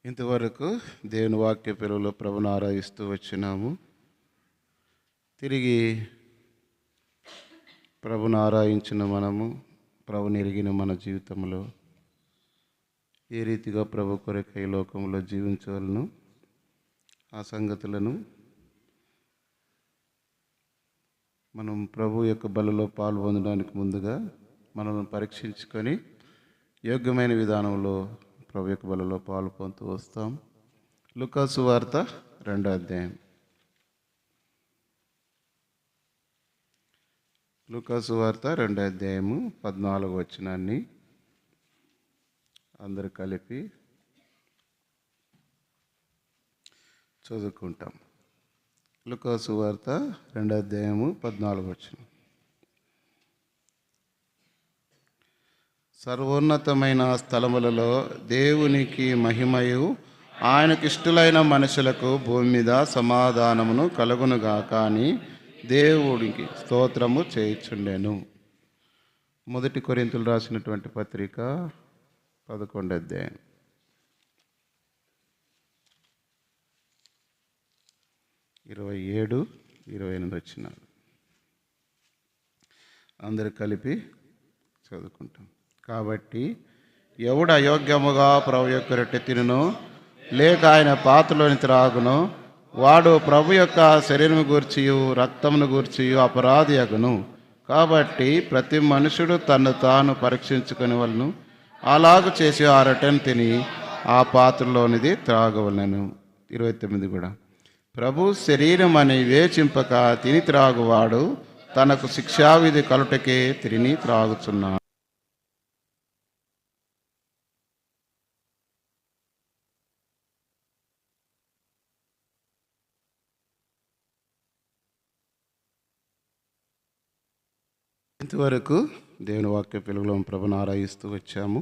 ఇంతవరకు దేవుని వాక్య పిలువలో ప్రభుని ఆరాధిస్తూ వచ్చినాము. తిరిగి ప్రభుని ఆరాధించిన మనము, ప్రభుని ఎరిగిన మన జీవితంలో ఏ రీతిగా ప్రభు కొరకు ఈ లోకంలో జీవించవలను, ఆ సంగతులను మనం ప్రభు యొక్క బలలో పాల్పొందడానికి ముందుగా మనల్ని పరీక్షించుకొని యోగ్యమైన విధానంలో ప్రభు యొక్క బలలో పాల్పొందుతూ వస్తాం. లూకా సువార్త 2వ అధ్యాయం. లూకా సువార్త 2వ అధ్యాయము 14వ వచనాన్ని అందరు కలిపి చదువుకుంటాం. లూకా సువార్త 2వ అధ్యాయము 14వ వచనం. సర్వోన్నతమైన స్థలములలో దేవునికి మహిమయు, ఆయనకు ఇష్టలైన మనుషులకు భూమి మీద సమాధానమును కలుగునుగాక అని దేవుడికి స్తోత్రము చేయుచుండెను. 1 కొరింథీయులు రాసినటువంటి పత్రిక 11వ అధ్యాయం 27-28 వచనాలు అందరు కలిపి చదువుకుంటాం. కాబట్టి ఎవడు అయోగ్యముగా ప్రభు యొక్క రొట్టె తినునో లేక ఆయన పాత్రలోని త్రాగునో వాడు ప్రభు యొక్క శరీరము గూర్చియు రక్తమును గూర్చియు అపరాధి అగును. కాబట్టి ప్రతి మనుషుడు తను తాను పరీక్షించుకుని వలను, అలాగూ చేసి ఆ రొట్టెను తిని ఆ పాత్రలోనిది త్రాగవలను. 29 కూడా. ప్రభు శరీరం అని వేచింపక తిని త్రాగువాడు తనకు శిక్షావిధి కలుటకే తిని త్రాగుచున్నాడు. ఇంతవరకు దేవుని వాక్య పిలుగులో ప్రభుని ఆరాధిస్తూ వచ్చాము.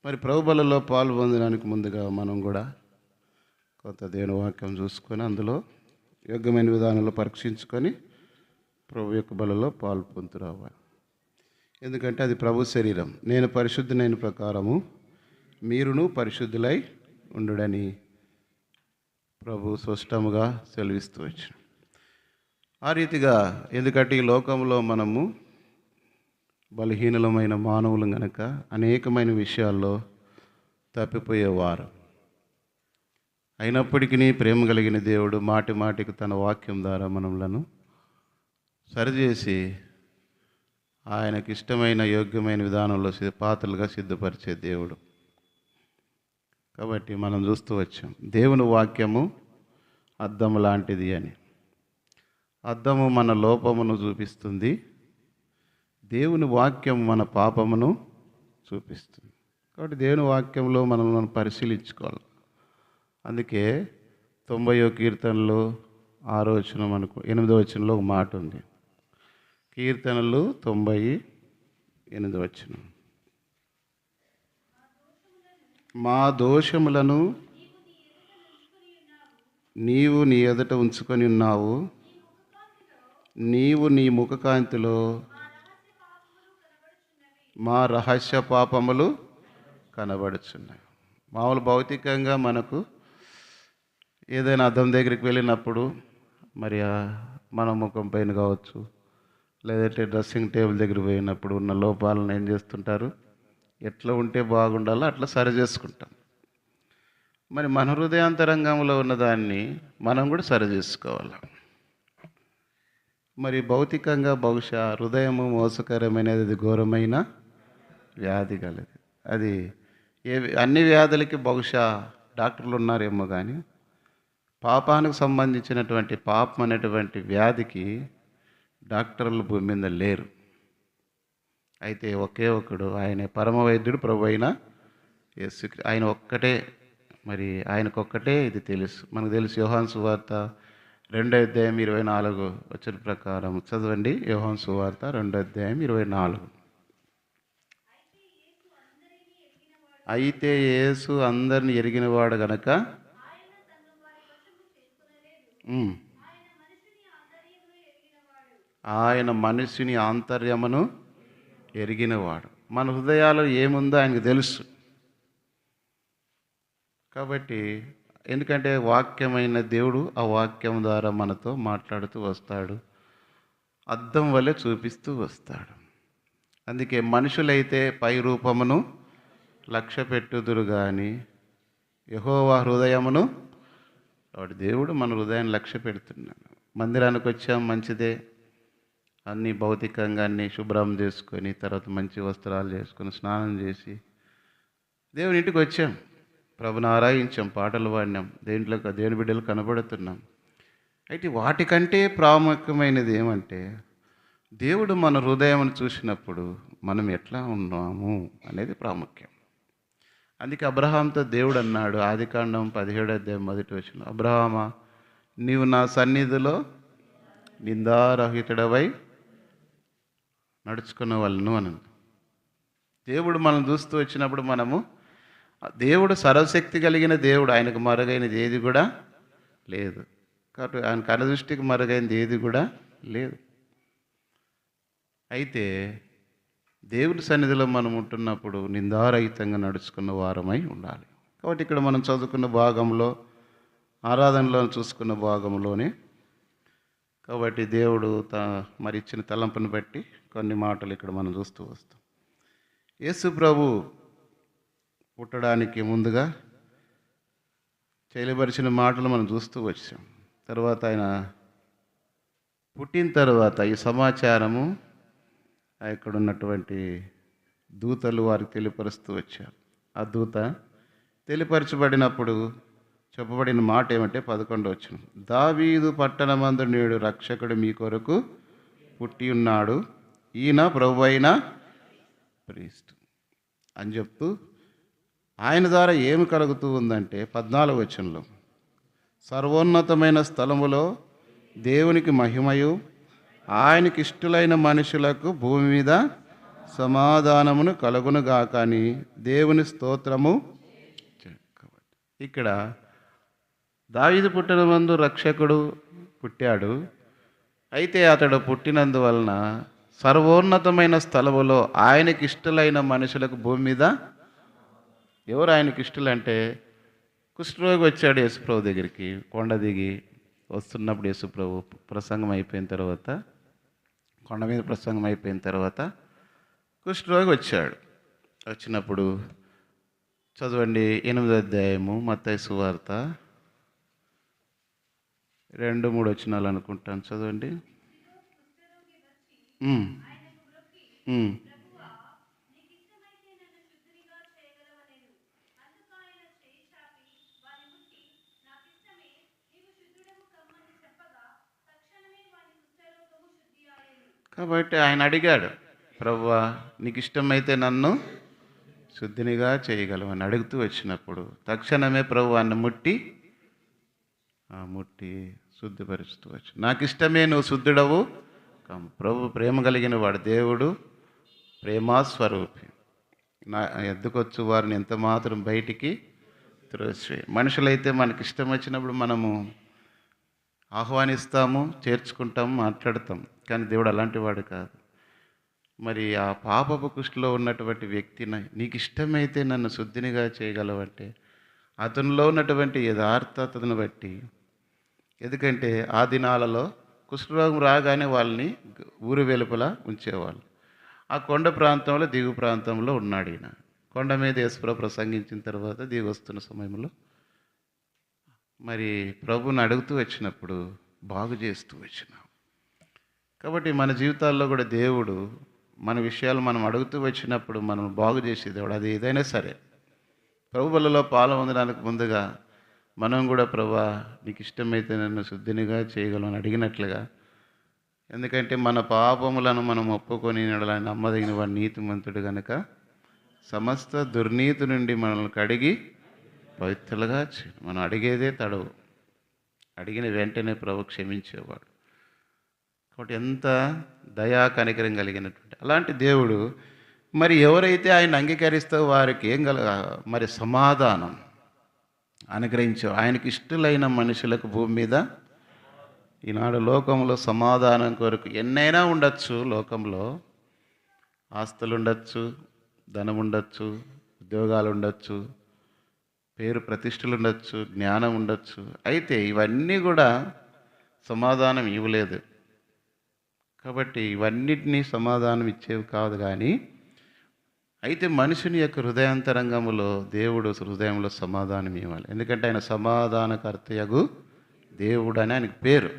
మరి ప్రభు బలలో పాల్పొందడానికి ముందుగా మనం కూడా కొంత దేవుని వాక్యం చూసుకొని అందులో యోగ్యమైన విధానంలో పరీక్షించుకొని ప్రభు యొక్క బలలో పాల్పొందుతూ రావాలి. ఎందుకంటే అది ప్రభు శరీరం. నేను పరిశుద్ధులైన ప్రకారము మీరును పరిశుద్ధులై ఉండుడని ప్రభు స్పష్టముగా సెలవిస్తూ వచ్చాడు. ఆ రీతిగా ఎందుకంటే ఈ లోకంలో మనము బలహీనమైన మానవులు గనక అనేకమైన విషయాల్లో తప్పిపోయేవారు. అయినప్పటికీ ప్రేమ కలిగిన దేవుడు మాటి మాటికి తన వాక్యం ద్వారా మనలను సరిచేసి ఆయనకి ఇష్టమైన యోగ్యమైన విధానంలో పాత్రలుగా సిద్ధపరిచే దేవుడు. కాబట్టి మనం చూస్తూ వచ్చాం దేవుని వాక్యము అద్దము లాంటిది అని. అద్దము మన లోపమును చూపిస్తుంది, దేవుని వాక్యం మన పాపమును చూపిస్తుంది. కాబట్టి దేవుని వాక్యంలో మనం పరిశీలించుకోవాలి. అందుకే 90వ కీర్తనలో 6వ వచనం 8వ వచనంలో ఒక మాట ఉంది. కీర్తనలు 98వ వచనం. మా దోషములను నీవు నీ ఎదుట ఉంచుకొని ఉన్నావు, నీవు నీ ముఖకాంతిలో మా రహస్య పాపములు కనబడుచున్నాయి. మామూలు భౌతికంగా మనకు ఏదైనా అద్దం దగ్గరికి వెళ్ళినప్పుడు మరి మన ముఖం పైన కావచ్చు, లేదంటే డ్రెస్సింగ్ టేబుల్ దగ్గర పోయినప్పుడు ఉన్న లోపాలను ఏం చేస్తుంటారు, ఎట్లా ఉంటే బాగుండాలో అట్లా సరి చేసుకుంటాం. మరి మన హృదయాంతరంగంలో ఉన్నదాన్ని మనం కూడా సరి చేసుకోవాలి. మరి భౌతికంగా బహుశా హృదయము మోసకరమైనది, అది ఘోరమైన వ్యాధి కలది. అది అన్ని వ్యాధులకి బహుశా డాక్టర్లు ఉన్నారేమో, కానీ పాపానికి సంబంధించినటువంటి పాపం అనేటువంటి వ్యాధికి డాక్టర్లు భూమి మీద లేరు. అయితే ఒకే ఒకడు, ఆయన పరమ వైద్యుడు ప్రభు అయిన యేసు. ఆయన ఒక్కటే, మరి ఆయనకొక్కటే ఇది తెలుసు. మనకు తెలుసు. యోహాను సువార్త 2వ అధ్యాయం 24 వచన ప్రకారం చదవండి. యోహాను సువార్త 2వ అధ్యాయం 24. అయితే యేసు అందరిని ఎరిగినవాడు గనక ఆయన మనిషిని ఆంతర్యమును ఎరిగినవాడు. మన హృదయాలు ఏముందో ఆయనకు తెలుసు. కాబట్టి ఎందుకంటే వాక్యమైన దేవుడు ఆ వాక్యం ద్వారా మనతో మాట్లాడుతూ వస్తాడు, అద్దం వలె చూపిస్తూ వస్తాడు. అందుకే మనుషులైతే పై రూపమును లక్ష్య పెట్టుదురు కానీ యెహోవా హృదయమును, కాబట్టి దేవుడు మన హృదయాన్ని లక్ష్య పెడుతున్నాడు. మందిరానికి వచ్చాం, మంచిదే, అన్నీ భౌతికంగా అన్నీ శుభ్రం చేసుకొని తర్వాత మంచి వస్త్రాలు చేసుకొని స్నానం చేసి దేవుని ఇంటికి వచ్చాం, ప్రభుని ఆరాధించాం, పాటలు పాడినాం, దేవుని బిడ్డలు కనబడుతున్నాం. అయితే వాటికంటే ప్రాముఖ్యమైనది ఏమంటే దేవుడు మన హృదయం చూసినప్పుడు మనం ఎట్లా ఉన్నాము అనేది ప్రాముఖ్యం. అందుకే అబ్రహాంతో దేవుడు అన్నాడు, ఆదికాండం 17:1 అబ్రహామా, నీవు నా సన్నిధిలో నిందారహితుడవై నడుచుకున్న వాళ్ళను అని. దేవుడు మనం చూస్తూ వచ్చినప్పుడు మనము, దేవుడు సర్వశక్తి కలిగిన దేవుడు, ఆయనకు మరుగైనది ఏది కూడా లేదు. కాబట్టి ఆయన కనుదృష్టికి మరుగైనది ఏది కూడా లేదు. అయితే దేవుని సన్నిధిలో మనం ఉంటున్నప్పుడు నిందారహితంగా నడుచుకున్న వారమై ఉండాలి. కాబట్టి ఇక్కడ మనం చదువుకున్న భాగంలో, ఆరాధనలో చూసుకున్న భాగంలోనే, కాబట్టి దేవుడు మరి ఇచ్చిన తలంపుని బట్టి కొన్ని మాటలు ఇక్కడ మనం చూస్తూ వస్తాం. యేసు ప్రభు పుట్టడానికి ముందుగా చేయబరిచిన మాటలు మనం చూస్తూ వచ్చాం. తర్వాత ఆయన పుట్టిన తర్వాత ఈ సమాచారము ఇక్కడ ఉన్నటువంటి దూతలు వారికి తెలియపరుస్తూ వచ్చారు. ఆ దూత తెలియపరచబడినప్పుడు చెప్పబడిన మాట ఏమంటే 11 దావీదు పట్టణమందు నేడు రక్షకుడు మీ కొరకు పుట్టి ఉన్నాడు, ఈయన ప్రభువైన క్రీస్తు అని చెప్తూ ఆయన ద్వారా ఏమి కలుగుతూ ఉందంటే 14 సర్వోన్నతమైన స్థలములో దేవునికి మహిమయు, ఆయనకి ఇష్టలైన మనుషులకు భూమి మీద సమాధానమును కలుగునుగాక అని దేవుని స్తోత్రము. ఇక్కడ దావీదు పుట్టినమందు రక్షకుడు పుట్టాడు. అయితే అతడు పుట్టినందువలన సర్వోన్నతమైన స్థలములో ఆయనకి ఇష్టలైన మనుషులకు భూమి మీద, ఎవరు ఆయనకి ఇష్టలు అంటే, కుష్ఠరోగి వచ్చాడు యేసుప్రభు దగ్గరికి, కొండ దిగి వస్తున్నప్పుడు యేసుప్రభు ప్రసంగం అయిపోయిన తర్వాత, కొండ మీద ప్రసంగం అయిపోయిన తర్వాత కుష్ఠరోగి వచ్చాడు. వచ్చినప్పుడు చదవండి 8వ అధ్యాయము మత్తయి సువార్త 2-3 అనుకుంటాను, చదవండి. కాబట్టి ఆయన అడిగాడు, ప్రభువా నీకు ఇష్టమైతే నన్ను శుద్ధినిగా చేయగలవని అడుగుతూ వచ్చినప్పుడు తక్షణమే ప్రభువాన్ని ముట్టి శుద్ధిపరుస్తూ వచ్చు. నాకు ఇష్టమే, నువ్వు శుద్ధుడవు. ప్రభు ప్రేమ కలిగిన వాడు, దేవుడు ప్రేమాస్వరూపి. నా ఎద్దుకొచ్చు వారిని ఎంత మాత్రం బయటికి త్రోసివేయి. మనుషులైతే మనకి ఇష్టం వచ్చినప్పుడు మనము ఆహ్వానిస్తాము, చేర్చుకుంటాము, మాట్లాడతాం. కానీ దేవుడు అలాంటి వాడు కాదు. మరి ఆ పాపపు కుష్ఠలో ఉన్నటువంటి వ్యక్తిని నీకు ఇష్టమైతే నన్ను శుద్ధినిగా చేయగలవంటే అతనిలో ఉన్నటువంటి యథార్థతను బట్టి, ఎందుకంటే ఆ దినాలలో కుష్ఠరోగం రాగానే వాళ్ళని ఊరు వెలుపల ఉంచేవాళ్ళు. ఆ కొండ ప్రాంతంలో, దిగు ప్రాంతంలో ఉన్నాడు ఈయన. కొండ మీద యేసుప్రభు ప్రసంగించిన తర్వాత దిగి వస్తున్న సమయంలో మరి ప్రభుని అడుగుతూ వచ్చినప్పుడు బాగు చేస్తూ వచ్చినాం. కాబట్టి మన జీవితాల్లో కూడా దేవుడు మన విషయాలు మనం అడుగుతూ వచ్చినప్పుడు మనం బాగు చేసే దేవుడు. అది ఏదైనా సరే ప్రభు బలలో పాలు పొందడానికి ముందుగా మనం కూడా ప్రభువా నీకు ఇష్టమైతే నన్ను శుద్ధినిగా చేయగలను అడిగినట్లుగా, ఎందుకంటే మన పాపములను మనం ఒప్పుకొని నమ్మదగిన వాడు నీతిమంతుడు కనుక సమస్త దుర్నీతి నుండి మనల్ని కడిగి పవిత్రులుగా మనం అడిగేదే తడవు, అడిగిన వెంటనే ప్రభు క్షమించేవాడు. కాబట్టి ఎంత దయా కనికరం కలిగినటువంటి అలాంటి దేవుడు మరి ఎవరైతే ఆయన అంగీకరిస్తే వారికి ఏం మరి సమాధానం అనుగ్రహించావు. ఆయనకి ఇష్టలైన మనుషులకు భూమి మీద ఈనాడు లోకంలో సమాధానం కొరకు ఎన్నైనా ఉండొచ్చు. లోకంలో ఆస్తులు ఉండొచ్చు, ధనం ఉండొచ్చు, ఉద్యోగాలు ఉండొచ్చు, పేరు ప్రతిష్టలు ఉండొచ్చు, జ్ఞానం ఉండొచ్చు. అయితే ఇవన్నీ కూడా సమాధానం ఇవ్వలేదు. కాబట్టి ఇవన్నిటినీ సమాధానం ఇచ్చేవి కాదు కానీ, అయితే మనుషుని యొక్క హృదయాంతరంగములో దేవుడు హృదయంలో సమాధానం ఇవ్వాలి. ఎందుకంటే ఆయన సమాధానకర్తయగు దేవుడు అని ఆయనకు పేరు.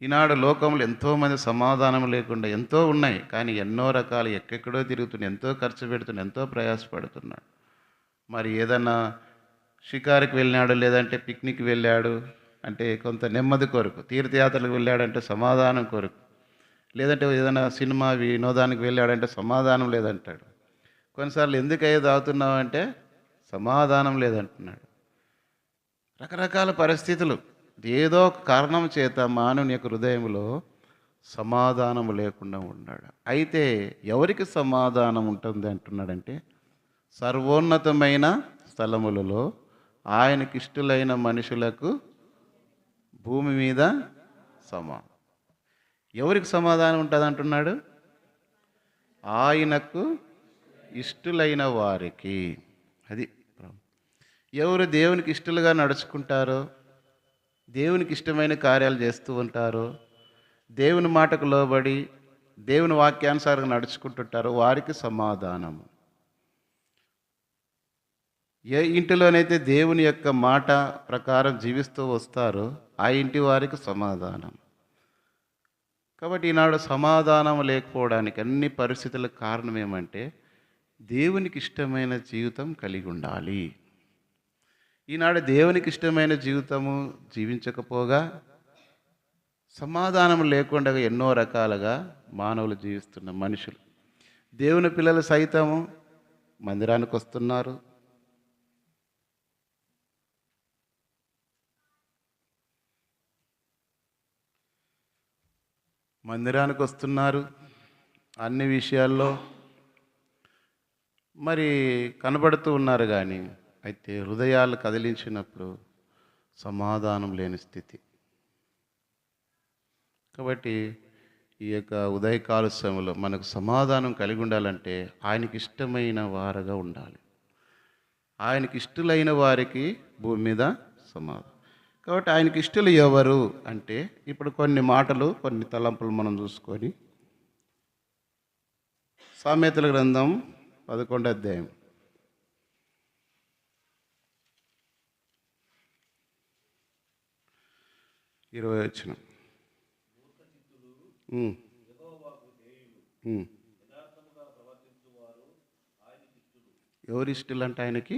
ఈనాడు లోకంలో ఎంతోమంది సమాధానం లేకుండా ఎంతో ఉన్నాయి, కానీ ఎన్నో రకాలు ఎక్కడో తిరుగుతున్నాయి, ఎంతో ఖర్చు పెడుతున్నాడు, ఎంతో ప్రయాసపడుతున్నాడు. మరి ఏదన్నా షికారుకి వెళ్ళినాడు, లేదంటే పిక్నిక్ వెళ్ళాడు అంటే కొంత నెమ్మది కొరకు, తీర్థయాత్రలకు వెళ్ళాడంటే సమాధానం కొరకు, లేదంటే ఏదైనా సినిమా వినోదానికి వెళ్ళాడంటే సమాధానం లేదంటాడు. కొన్నిసార్లు ఎందుకు అయ్యే తాగుతున్నావు అంటే సమాధానం లేదంటున్నాడు. రకరకాల పరిస్థితులు, ఏదో ఒక కారణం చేత మానవుని యొక్క హృదయంలో సమాధానం లేకుండా ఉన్నాడు. అయితే ఎవరికి సమాధానం ఉంటుంది అంటున్నాడంటే, సర్వోన్నతమైన స్థలములలో ఆయనకి ఇష్టలైన మనుషులకు భూమి మీద ఎవరికి సమాధానం ఉంటుంది అంటున్నాడు? ఆయనకు ఇష్టలైన వారికి. అది ఎవరు దేవునికి ఇష్టలుగా నడుచుకుంటారో, దేవునికి ఇష్టమైన కార్యాలు చేస్తూ ఉంటారో, దేవుని మాటకు లోబడి దేవుని వాక్యానుసారంగా నడుచుకుంటుంటారో వారికి సమాధానము. ఏ ఇంటిలోనైతే దేవుని యొక్క మాట ప్రకారం జీవిస్తూ వస్తారో ఆ ఇంటి వారికి సమాధానం. కాబట్టి ఈనాడు సమాధానం లేకపోవడానికి అన్ని పరిస్థితులకు కారణం ఏమంటే, దేవునికి ఇష్టమైన జీవితం కలిగి ఉండాలి. ఈనాడు దేవునికి ఇష్టమైన జీవితము జీవించకపోగా సమాధానం లేకుండా ఎన్నో రకాలుగా మానవులు జీవిస్తున్న మనుషులు, దేవుని పిల్లలు సైతము మందిరానికి వస్తున్నారు, అన్ని విషయాల్లో మరి కనబడుతూ ఉన్నారు. కానీ అయితే హృదయాలు కదిలించినప్పుడు సమాధానం లేని స్థితి. కాబట్టి ఈ యొక్క ఉదయకాల సమయంలో మనకు సమాధానం కలిగి ఉండాలంటే ఆయనకి ఇష్టమైన వారుగా ఉండాలి. ఆయనకి ఇష్టలైన వారికి భూమి మీద సమాధానం. కాబట్టి ఆయనకి ఇష్టలు ఎవరు అంటే, ఇప్పుడు కొన్ని మాటలు, కొన్ని తలంపులు మనం చూసుకొని, సామెతల గ్రంథం 11వ అధ్యాయం 20వ వచనం. ఎవరి ఇష్టలు అంటే ఆయనకి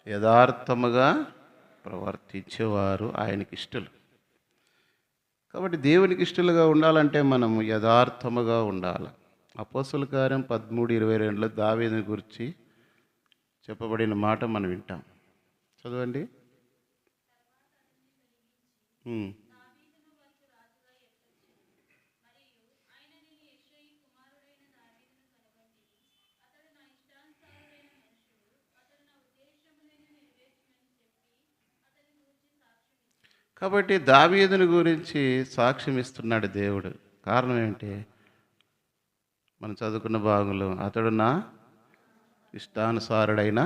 యథార్థముగా ప్రవర్తించేవారు ఆయనకి ఇష్టలు. కాబట్టి దేవునికి ఇష్టలుగా ఉండాలంటే మనం యథార్థముగా ఉండాలి. అపోస్తలుల కార్యం 13:22లో దావీదుని గురించి చెప్పబడిన మాట మనం వింటాం. చదవండి. కాబట్టి దావీదుని గురించి సాక్ష్యం ఇస్తున్నాడు దేవుడు. కారణం ఏంటి? మనం చదువుకున్న భాగంలో అతడు నా ఇష్టానుసారుడైన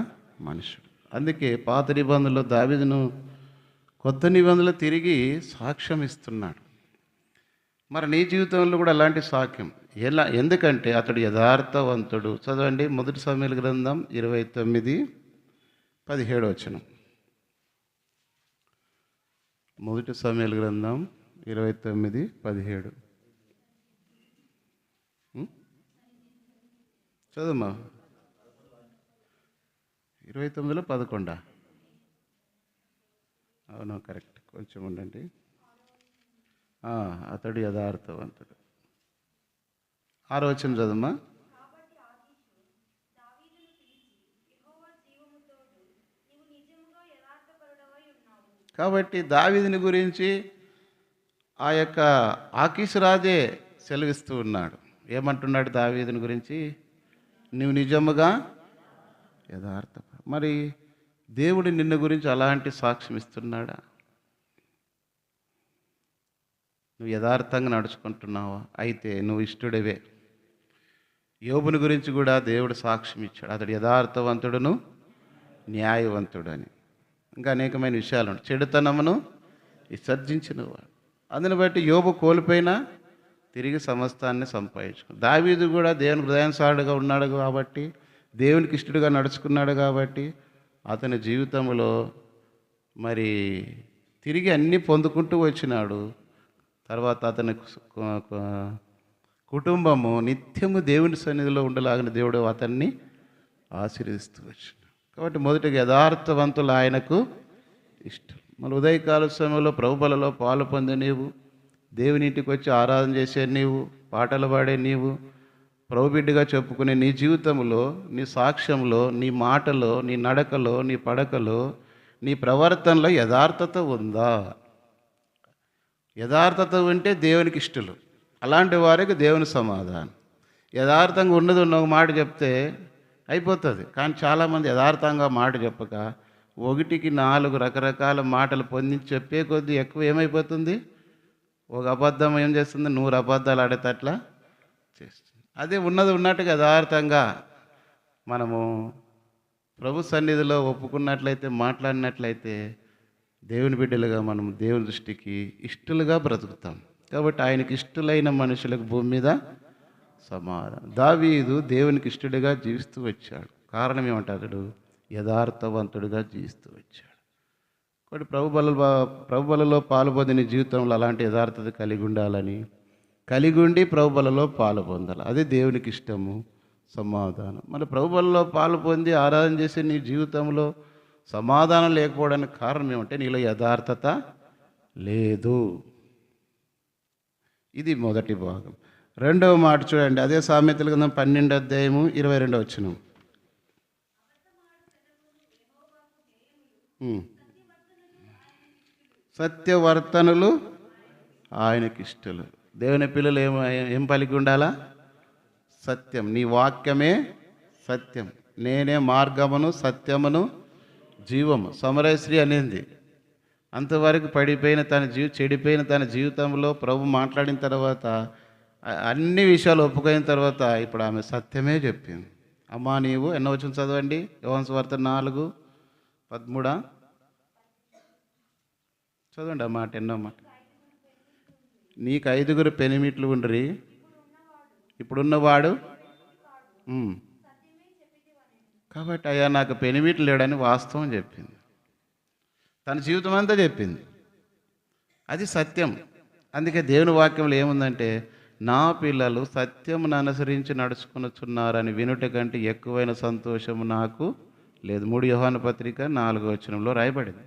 మనుషుడు. అందుకే పాత నిబంధనలో దావీదును కొత్త నిబంధనలు తిరిగి సాక్ష్యం ఇస్తున్నాడు. మరి నీ జీవితంలో కూడా అలాంటి సాక్ష్యం ఎందుకంటే అతడు యథార్థవంతుడు. చదవండి. 1 సమూయేలు గ్రంథం 29:17 వచనం. 1 సమూయేలు గ్రంథం 29:17 చదువుమా. 29లో 11. అవును, కరెక్ట్. కొంచెం ఉండండి. అతడు యథార్థవంతుడు. 6వ వచనం చదువుమా. కాబట్టి దావీదుని గురించి ఆ యొక్క ఆకీషు రాజే సెలవిస్తూ ఉన్నాడు. ఏమంటున్నాడు దావీదుని గురించి? నువ్వు నిజముగా యథార్థ. మరి దేవుడు నిన్ను గురించి అలాంటి సాక్ష్యం ఇస్తున్నాడా? నువ్వు యథార్థంగా నడుచుకుంటున్నావా? అయితే నువ్వు ఇష్టడివే. యోబుని గురించి కూడా దేవుడు సాక్ష్యం ఇచ్చాడు. అతడు యథార్థవంతుడును న్యాయవంతుడు అని. ఇంకా అనేకమైన విషయాలు ఉంటాయి. చెడుతనమును విసర్జించినవాడు. అందుని బట్టి యోబు కోల్పోయినా తిరిగి సమస్తాన్ని సంపాదించుకున్నాడు. దావీదు కూడా దేవుని హృదయానుసారుడుగా ఉన్నాడు కాబట్టి, దేవునికి ఇష్టడుగా నడుచుకున్నాడు కాబట్టి అతని జీవితంలో మరి తిరిగి అన్నీ పొందుకుంటూ వచ్చినాడు. తర్వాత అతని కుటుంబము నిత్యము దేవుని సన్నిధిలో ఉండలాగిన దేవుడు అతన్ని ఆశీర్వదిస్తూ వచ్చినాడు. కాబట్టి మొదటిగా యథార్థవంతులు ఆయనకు ఇష్టం. మన ఉదయకాల సమయంలో ప్రభుబలలో పాలు పొందే నీవు, దేవుని ఇంటికి వచ్చి ఆరాధన చేసే నీవు, పాటలు పాడే నీవు, ప్రభుబిడ్డగా చెప్పుకునే నీ జీవితంలో, నీ సాక్ష్యంలో, నీ మాటలో, నీ నడకలో, నీ పడకలో, నీ ప్రవర్తనలో యథార్థత ఉందా? యథార్థత ఉంటే దేవునికి ఇష్టలు. అలాంటి వారికి దేవుని సమాధానం. యథార్థంగా ఉన్నది ఉన్న ఒక మాట చెప్తే అయిపోతుంది. కానీ చాలామంది యథార్థంగా మాట చెప్పక 1కి 4 రకరకాల మాటలు పొందించి చెప్పే కొద్దీ ఎక్కువ ఏమైపోతుంది? ఒక అబద్ధం ఏం చేస్తుంది? 100 అబద్ధాలు ఆడేటట్లా చేస్తుంది. అదే ఉన్నది ఉన్నట్టుగా యథార్థంగా మనము ప్రభు సన్నిధిలో ఒప్పుకున్నట్లయితే, మాట్లాడినట్లయితే దేవుని బిడ్డలుగా మనం దేవుని దృష్టికి ఇష్టలుగా బ్రతుకుతాం. కాబట్టి ఆయనకి ఇష్టలైన మనుషులకు భూమి మీద సమాధానం. దావీదు దేవునికి ఇష్టడుగా జీవిస్తూ వచ్చాడు. కారణం ఏమంటాడు? యథార్థవంతుడిగా జీవిస్తూ వచ్చాడు. కాబట్టి ప్రభుబలలో పాలు పొందిన జీవితంలో అలాంటి యథార్థత కలిగి ఉండాలని, కలిగి ఉండి ప్రభుబలలో పాలు పొందాలి. అదే దేవునికి ఇష్టము, సమాధానం. మన ప్రభుబలలో పాలు పొంది ఆరాధన చేసే నీ జీవితంలో సమాధానం లేకపోవడానికి కారణం ఏమంటే నీలో యథార్థత లేదు. ఇది మొదటి భాగం. రెండవ మాట చూడండి, అదే సామెతల గ్రంథం 12:22. సత్యవర్తనులు ఆయనకి ఇష్టలు. దేవుని పిల్లలు ఏం పలికి ఉండాలా? సత్యం. నీ వాక్యమే సత్యం. నేనే మార్గమును సత్యమును జీవము. సమరశ్రీ అనేది అంతవరకు చెడిపోయిన తన జీవితంలో ప్రభు మాట్లాడిన తర్వాత, అన్ని విషయాలు ఒప్పుకోయిన తర్వాత ఇప్పుడు ఆమె సత్యమే చెప్పింది. అమ్మా నీవు ఎన్నో వచనం చదవండి. యోహాను సువార్త 4:13 చదవండి. ఆ మాట ఎన్నో మాట. నీకు 5 పెనిమిట్లు ఉండ్రి, ఇప్పుడున్నవాడు. కాబట్టి అయ్యా నాకు పెనిమిట్లు లేడని వాస్తవం చెప్పింది. తన జీవితం అంతా చెప్పింది. అది సత్యం. అందుకే దేవుని వాక్యంలో ఏముందంటే, నా పిల్లలు సత్యమును అనుసరించి నడుచుకునుచున్నారని వినుట కంటే ఎక్కువైన సంతోషము నాకు లేదు. 3 యోహాను పత్రిక 4వ రాయబడింది.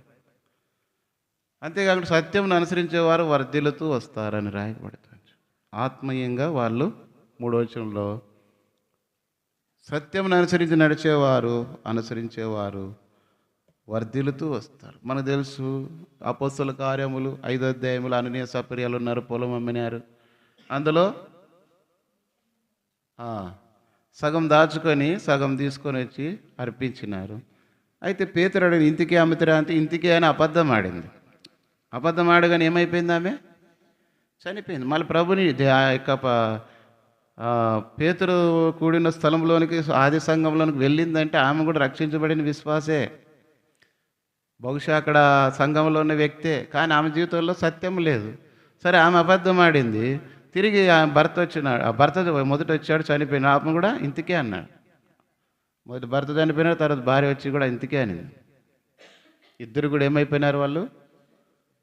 అంతేకాకుండా సత్యమును అనుసరించేవారు వర్ధిల్లుతూ వస్తారని రాయబడుతుంది. ఆత్మీయంగా వాళ్ళు 3వ సత్యమును అనుసరించేవారు వర్ధిల్లుతూ వస్తారు. మనకు తెలుసు అపోస్తల కార్యములు 5వ అధ్యాయములు అననీయ సపర్యాలు ఉన్నారు, పొలం అమ్మినారు. అందులో సగం దాచుకొని సగం తీసుకొని వచ్చి అర్పించినారు. అయితే పేతురు అడిగిన, ఇంటికే అమ్ముతారా అంటే ఇంటికే అని అబద్ధం ఆడింది. అబద్ధం ఆడగానే ఏమైపోయింది? ఆమె చనిపోయింది. మళ్ళీ ప్రభుని ఆ యొక్క పేతురు కూడిన స్థలంలోనికి, ఆది సంఘంలోనికి వెళ్ళిందంటే ఆమె కూడా రక్షించబడిన విశ్వాసే. బహుశా అక్కడ సంఘంలో ఉన్న వ్యక్తే, కానీ ఆమె జీవితంలో సత్యం లేదు. సరే, ఆమె అబద్ధం ఆడింది. తిరిగి భర్త వచ్చినాడు. ఆ భర్త మొదట వచ్చాడు, చనిపోయిన. ఆమె కూడా ఇంతకే అన్నాడు. మొదటి భర్త చనిపోయినాడు, తర్వాత భార్య వచ్చి కూడా ఇంతకే అనింది. ఇద్దరు కూడా ఏమైపోయినారు? వాళ్ళు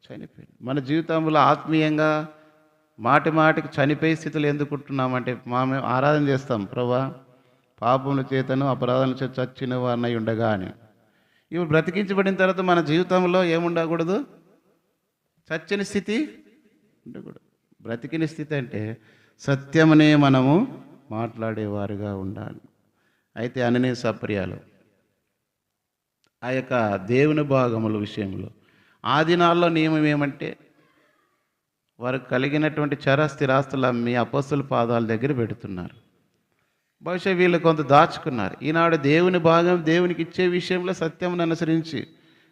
చనిపోయింది. మన జీవితంలో ఆత్మీయంగా మాటికి చనిపోయే స్థితిలో ఎందుకుంటున్నామంటే, మేము ఆరాధన చేస్తాం, ప్రభా పాపముల చేతను అపరాధముల చేత చచ్చిన వారినై ఉండగా అని. ఇవి బ్రతికించబడిన తర్వాత మన జీవితంలో ఏముండకూడదు? చచ్చని స్థితి ఉండకూడదు. బ్రతికిన స్థితి అంటే సత్యమనే మనము మాట్లాడేవారుగా ఉండాలి. అయితే అననీయ సపర్యాలు ఆ యొక్క దేవుని భాగముల విషయంలో ఆ దినాల్లో నియమం ఏమంటే, వారు కలిగినటువంటి స్థిరాస్తులు అమ్మి అపొస్తలుల పాదాల దగ్గర పెడుతున్నారు. బహుశా వీళ్ళు కొంత దాచుకున్నారు. ఈనాడు దేవుని భాగం దేవునికి ఇచ్చే విషయంలో సత్యమును అనుసరించి,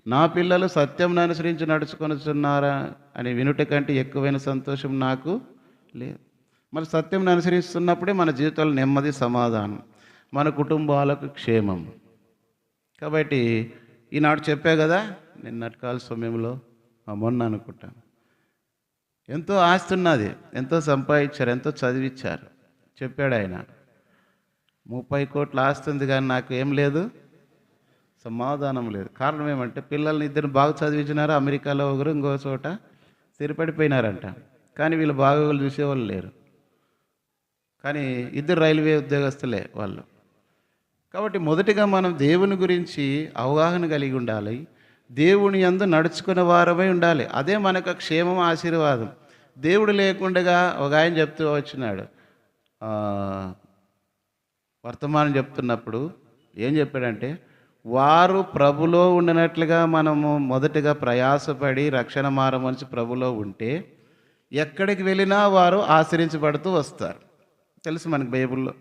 నా పిల్లలు సత్యమును అనుసరించి నడుచుకొనుచున్నారా అని వినుట కంటే ఎక్కువైన సంతోషం నాకు లేదు. మరి సత్యమును అనుసరిస్తున్నప్పుడే మన జీవితంలో నెమ్మది, సమాధానం, మన కుటుంబాలకు క్షేమం. కాబట్టి ఈనాడు చెప్పా కదా, నిన్నటి కాల సమయంలో మొన్న అనుకుంటాను, ఎంతో ఆస్తి ఉన్నది, ఎంతో సంపాదించారు, ఎంతో చదివించారు. చెప్పాడు ఆయన, 30 కోట్ల ఆస్తి ఉంది కానీ నాకు ఏం లేదు, సమాధానం లేదు. కారణం ఏమంటే పిల్లల్ని ఇద్దరు బాగా చదివించినారు, అమెరికాలో ఒకరు ఇంకో చోట స్థిరపడిపోయినారంట. కానీ వీళ్ళు బాగోగులు చూసేవాళ్ళు లేరు. కానీ ఇద్దరు రైల్వే ఉద్యోగస్తులే వాళ్ళు. కాబట్టి మొదటిగా మనం దేవుని గురించి అవగాహన కలిగి ఉండాలి, దేవుని యందు నడుచుకునే వారమై ఉండాలి. అదే మనకు క్షేమం, ఆశీర్వాదం. దేవుడు లేకుండా ఒక ఆయన చెప్తూ వచ్చినాడు, వర్తమానం చెప్తున్నప్పుడు ఏం చెప్పాడంటే, వారు ప్రభులో ఉండినట్లుగా మనము మొదటిగా ప్రయాసపడి రక్షణ మారమనిసి ప్రభులో ఉంటే ఎక్కడికి వెళ్ళినా వారు ఆశ్రయించబడుతూ వస్తారు. తెలుసు మనకి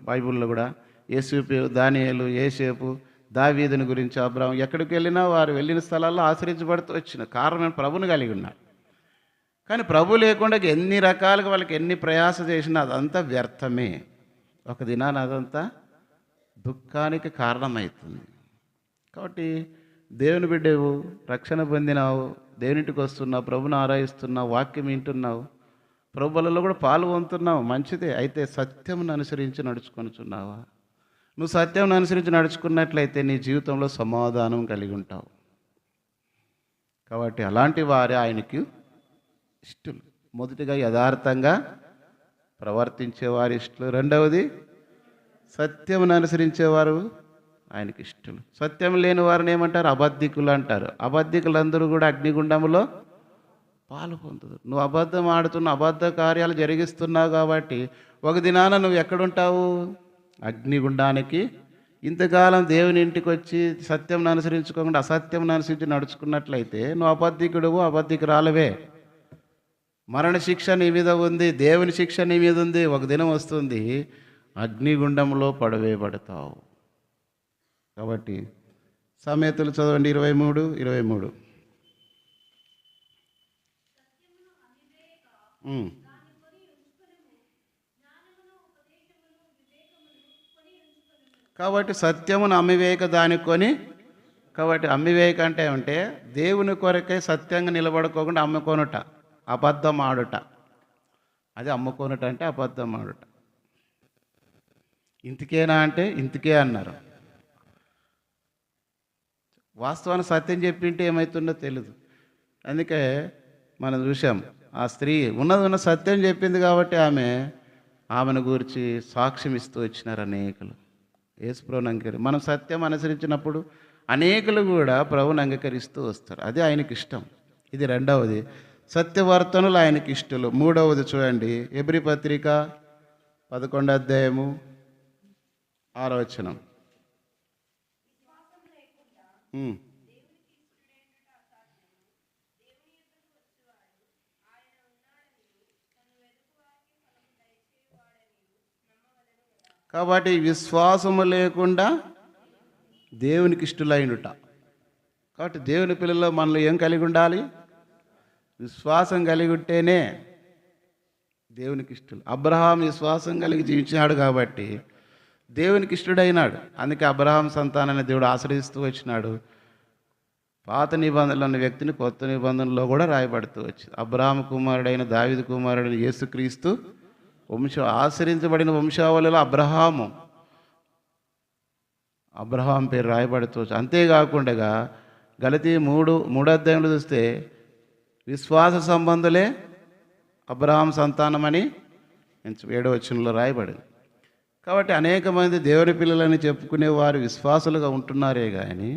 బైబిల్లో కూడా యేసేపు, దానియేలు, యేసేపు, దావీదుని గురించి, అబ్రాహాం, ఎక్కడికి వెళ్ళినా వారు వెళ్ళిన స్థలాల్లో ఆశ్రయించబడుతూ వచ్చిన కారణం ప్రభుని కలిగి ఉన్నారు. కానీ ప్రభు లేకుండా ఎన్ని రకాలుగా వాళ్ళకి ఎన్ని ప్రయాస చేసినా అదంతా వ్యర్థమే. ఒక దినాన అదంతా దుఃఖానికి కారణమవుతుంది. కాబట్టి దేవుని బిడ్డవు, రక్షణ పొందినావు, దేవునింటికి వస్తున్నావు, ప్రభుని ఆరాధిస్తున్నావు, వాక్యం వింటున్నావు, ప్రభువులలో కూడా పాల్గొంటున్నావు, మంచిదే. అయితే సత్యమును అనుసరించి నడుచుకొనుచున్నావా? నువ్వు సత్యం అనుసరించి నడుచుకున్నట్లయితే నీ జీవితంలో సమాధానం కలిగి ఉంటావు. కాబట్టి అలాంటి వారే ఆయనకి ఇష్టలు. మొదటిగా యథార్థంగా ప్రవర్తించేవారు ఇష్టలు. రెండవది సత్యమును అనుసరించేవారు ఆయనకి ఇష్టలు. సత్యం లేని వారిని ఏమంటారు? అబద్ధికులు అంటారు. అబద్ధికులందరూ కూడా అగ్నిగుండంలో పాలు పొందుదు. నువ్వు అబద్ధం ఆడుతున్న అబద్ధ కార్యాలు జరిగిస్తున్నావు కాబట్టి ఒక దినాన నువ్వు ఎక్కడుంటావు? అగ్నిగుండానికి. ఇంతకాలం దేవుని ఇంటికి వచ్చి సత్యం అనుసరించుకోకుండా అసత్యం అనుసరించి నడుచుకున్నట్లయితే నువ్వు అబద్ధికుడువు, అబద్ధికురాలవే. మరణ శిక్ష నీ మీద ఉంది, దేవుని శిక్ష నీ మీద ఉంది. ఒక దినం వస్తుంది, అగ్నిగుండంలో పడవేయబడతావు. కాబట్టి సామెతలు చదవండి 23:23. కాబట్టి సత్యమును అమ్మివేయక దాని కొని. కాబట్టి అమ్మివేయక అంటే ఏమంటే దేవుని కొరకే సత్యంగా నిలబడుకోకుండా అమ్ముకొనుట, అబద్ధం ఆడుట. అది అమ్ముకొనుట అంటే అబద్ధం ఆడుట. ఇంతకేనా అంటే ఇంతకే అన్నారు. వాస్తవాన్ని సత్యం చెప్పింటే ఏమవుతుందో తెలియదు. అందుకే మనం చూసాం, ఆ స్త్రీ ఉన్న సత్యం చెప్పింది కాబట్టి ఆమెను గురించి సాక్ష్యం ఇస్తూ వచ్చినారు అనేకులు. యేసుప్రభుని అంగీకరి మనం సత్యం అనుసరించినప్పుడు అనేకులు కూడా ప్రభుని అంగీకరిస్తూ వస్తారు. అదే ఆయనకి ఇష్టం. ఇది రెండవది. సత్యవర్తనులు ఆయనకి ఇష్టలు. మూడవది చూడండి, హెబ్రీ పత్రిక 11 6 కాబట్టి విశ్వాసము లేకుండా దేవునికి ఇష్టలైనట. కాబట్టి దేవుని పిల్లల్లో మనలో ఏం కలిగి ఉండాలి? విశ్వాసం కలిగి ఉంటేనే దేవునికి ఇష్టలు. అబ్రహాం విశ్వాసం కలిగి జీవించినాడు కాబట్టి దేవునికి ఇష్టడైనాడు. అందుకే అబ్రహాం సంతానాన్ని దేవుడు ఆశ్రయిస్తూ వచ్చినాడు. పాత నిబంధనలు అన్న వ్యక్తిని కొత్త నిబంధనలో కూడా రాయబడుతూ వచ్చింది. అబ్రహాం కుమారుడైన దావీదు కుమారుడైన యేసుక్రీస్తు ఆశ్రయించబడిన వంశావళిలో అబ్రహాం పేరు రాయబడుతూ. అంతేకాకుండా గలతీ 3 చూస్తే విశ్వాస సంబంధులే అబ్రహాం సంతానమని 7వ వచనంలో రాయబడింది. కాబట్టి అనేక మంది దేవుని పిల్లలని చెప్పుకునేవారు విశ్వాసులుగా ఉంటున్నారే కానీ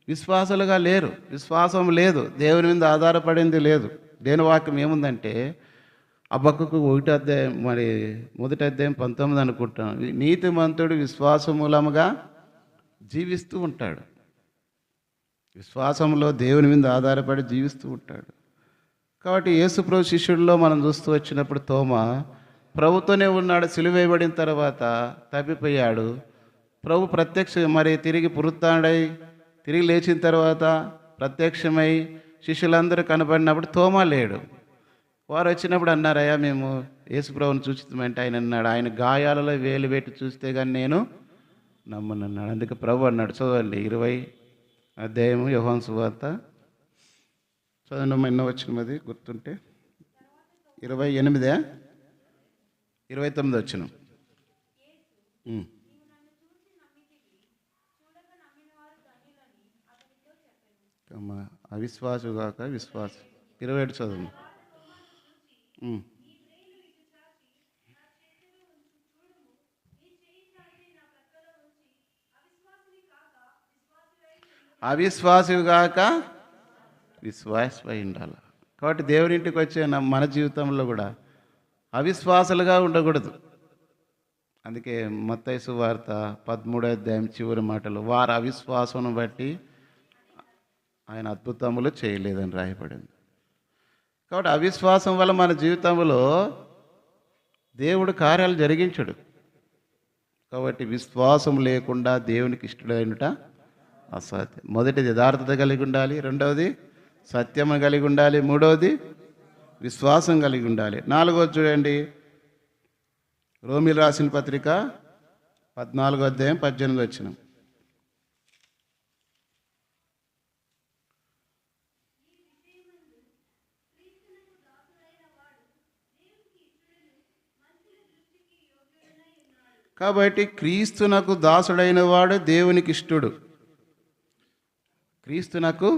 విశ్వాసులుగా లేరు. విశ్వాసం లేదు, దేవుని మీద ఆధారపడింది లేదు. దేని వాక్యం ఏముందంటే హబక్కూకు 1 అధ్యాయం 19 అనుకుంటాను. నీతిమంతుడు విశ్వాసం మూలముగా జీవిస్తూ ఉంటాడు. విశ్వాసంలో దేవుని మీద ఆధారపడి జీవిస్తూ ఉంటాడు. కాబట్టి యేసుప్రభు శిష్యుడిలో మనం చూస్తూ వచ్చినప్పుడు తోమా ప్రభుతోనే ఉన్నాడు. సిలువేయబడిన తర్వాత తప్పిపోయాడు. ప్రభు తిరిగి పునరుత్థానుడై తిరిగి లేచిన తర్వాత ప్రత్యక్షమై శిష్యులందరూ కనబడినప్పుడు తోమా లేడు. వారు వచ్చినప్పుడు అన్నారయ్యా, మేము యేసుప్రభుని చూచితమంటే ఆయన అన్నాడు, ఆయన గాయాలలో వేలు పెట్టి చూస్తే కానీ నేను నమ్మనన్నాడు. అందుకే ప్రభు అన్నాడు, చదవండి అధ్యాయము యోహాను సువార్త చదవడం ఎన్నో వచ్చినది గుర్తుంటే 28 29 వచ్చిన అవిశ్వాసుగాక విశ్వాసం 27 చదువు. అవిశ్వాసుగాక విశ్వాసమై ఉండాలి. కాబట్టి దేవుని ఇంటికి వచ్చే మన జీవితంలో కూడా అవిశ్వాసాలుగా ఉండకూడదు. అందుకే మత్తయి సువార్త 13వ అధ్యాయం చివరి మాటలు, వారు అవిశ్వాసం బట్టి ఆయన అద్భుతములు చేయలేదని రాయబడింది. కాబట్టి అవిశ్వాసం వల్ల మన జీవితంలో దేవుడు కార్యాలు జరిగించడు. కాబట్టి విశ్వాసం లేకుండా దేవునికి ఇష్టడైనట అసాధ్యం. మొదటిది యథార్థత కలిగి ఉండాలి, రెండవది సత్యము కలిగి ఉండాలి, మూడవది విశ్వాసం కలిగి ఉండాలి. నాలుగవది చూడండి, రోమీలు రాసిన పత్రిక 14వ అధ్యాయం 18 వచ్చిన, కాబట్టి క్రీస్తునకు దాసుడైన వాడు దేవునికి ఇష్టడు. క్రీస్తునకు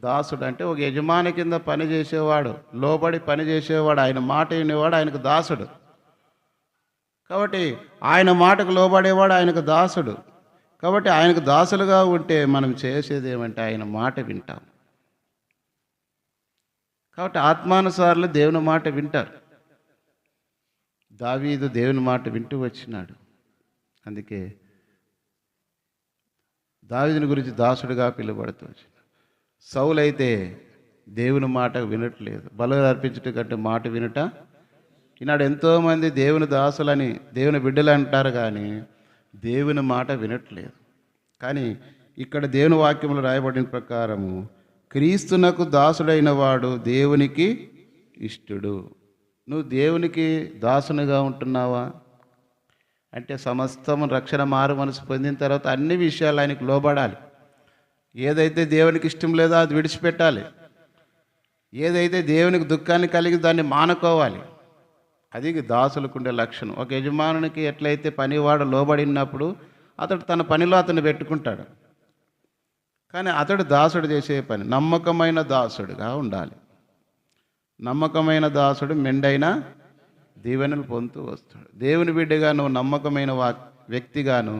దాసుడు అంటే ఒక యజమాని కింద పని చేసేవాడు, లోబడి పని చేసేవాడు, ఆయన మాట వినేవాడు ఆయనకు దాసుడు. కాబట్టి ఆయన మాటకు లోబడేవాడు ఆయనకు దాసుడు. కాబట్టి ఆయనకు దాసులుగా ఉంటే మనం చేసేది ఏమంటే ఆయన మాట వింటాం. కాబట్టి ఆత్మానుసారులు దేవుని మాట వింటారు. దావీదు దేవుని మాట వింటూ వచ్చినాడు. అందుకే దావీదుని గురించి దాసుడుగా పిలువబడుతూ వచ్చినాడు. సౌలు అయితే దేవుని మాట వినట్లేదు. బలులు అర్పించట కంటే మాట వినుట. ఈనాడు ఎంతోమంది దేవుని దాసులని దేవుని బిడ్డలు అంటారు, కానీ దేవుని మాట వినట్లేదు. కానీ ఇక్కడ దేవుని వాక్యంలో రాయబడిన ప్రకారము క్రీస్తునకు దాసుడైన వాడు దేవునికి ఇష్టడు. నువ్వు దేవునికి దాసునిగా ఉంటున్నావా అంటే సమస్తం రక్షణ మారు మనసు పొందిన తర్వాత అన్ని విషయాలు ఆయనకు లోబడాలి. ఏదైతే దేవునికి ఇష్టం లేదో అది విడిచిపెట్టాలి. ఏదైతే దేవునికి దుఃఖాన్ని కలిగి దాన్ని మానుకోవాలి. అది దాసులకుండే లక్షణం. ఒక యజమానునికి ఎట్లయితే పనివాడు లోబడినప్పుడు అతడు తన పనిలో అతను పెట్టుకుంటాడు. కానీ అతడు దాసుడు చేసే పని నమ్మకమైన దాసుడుగా ఉండాలి. నమ్మకమైన దాసుడు మెండైన దీవెనలు పొందుతూ వస్తాడు. దేవుని బిడ్డగా నువ్వు నమ్మకమైన వ్యక్తిగాను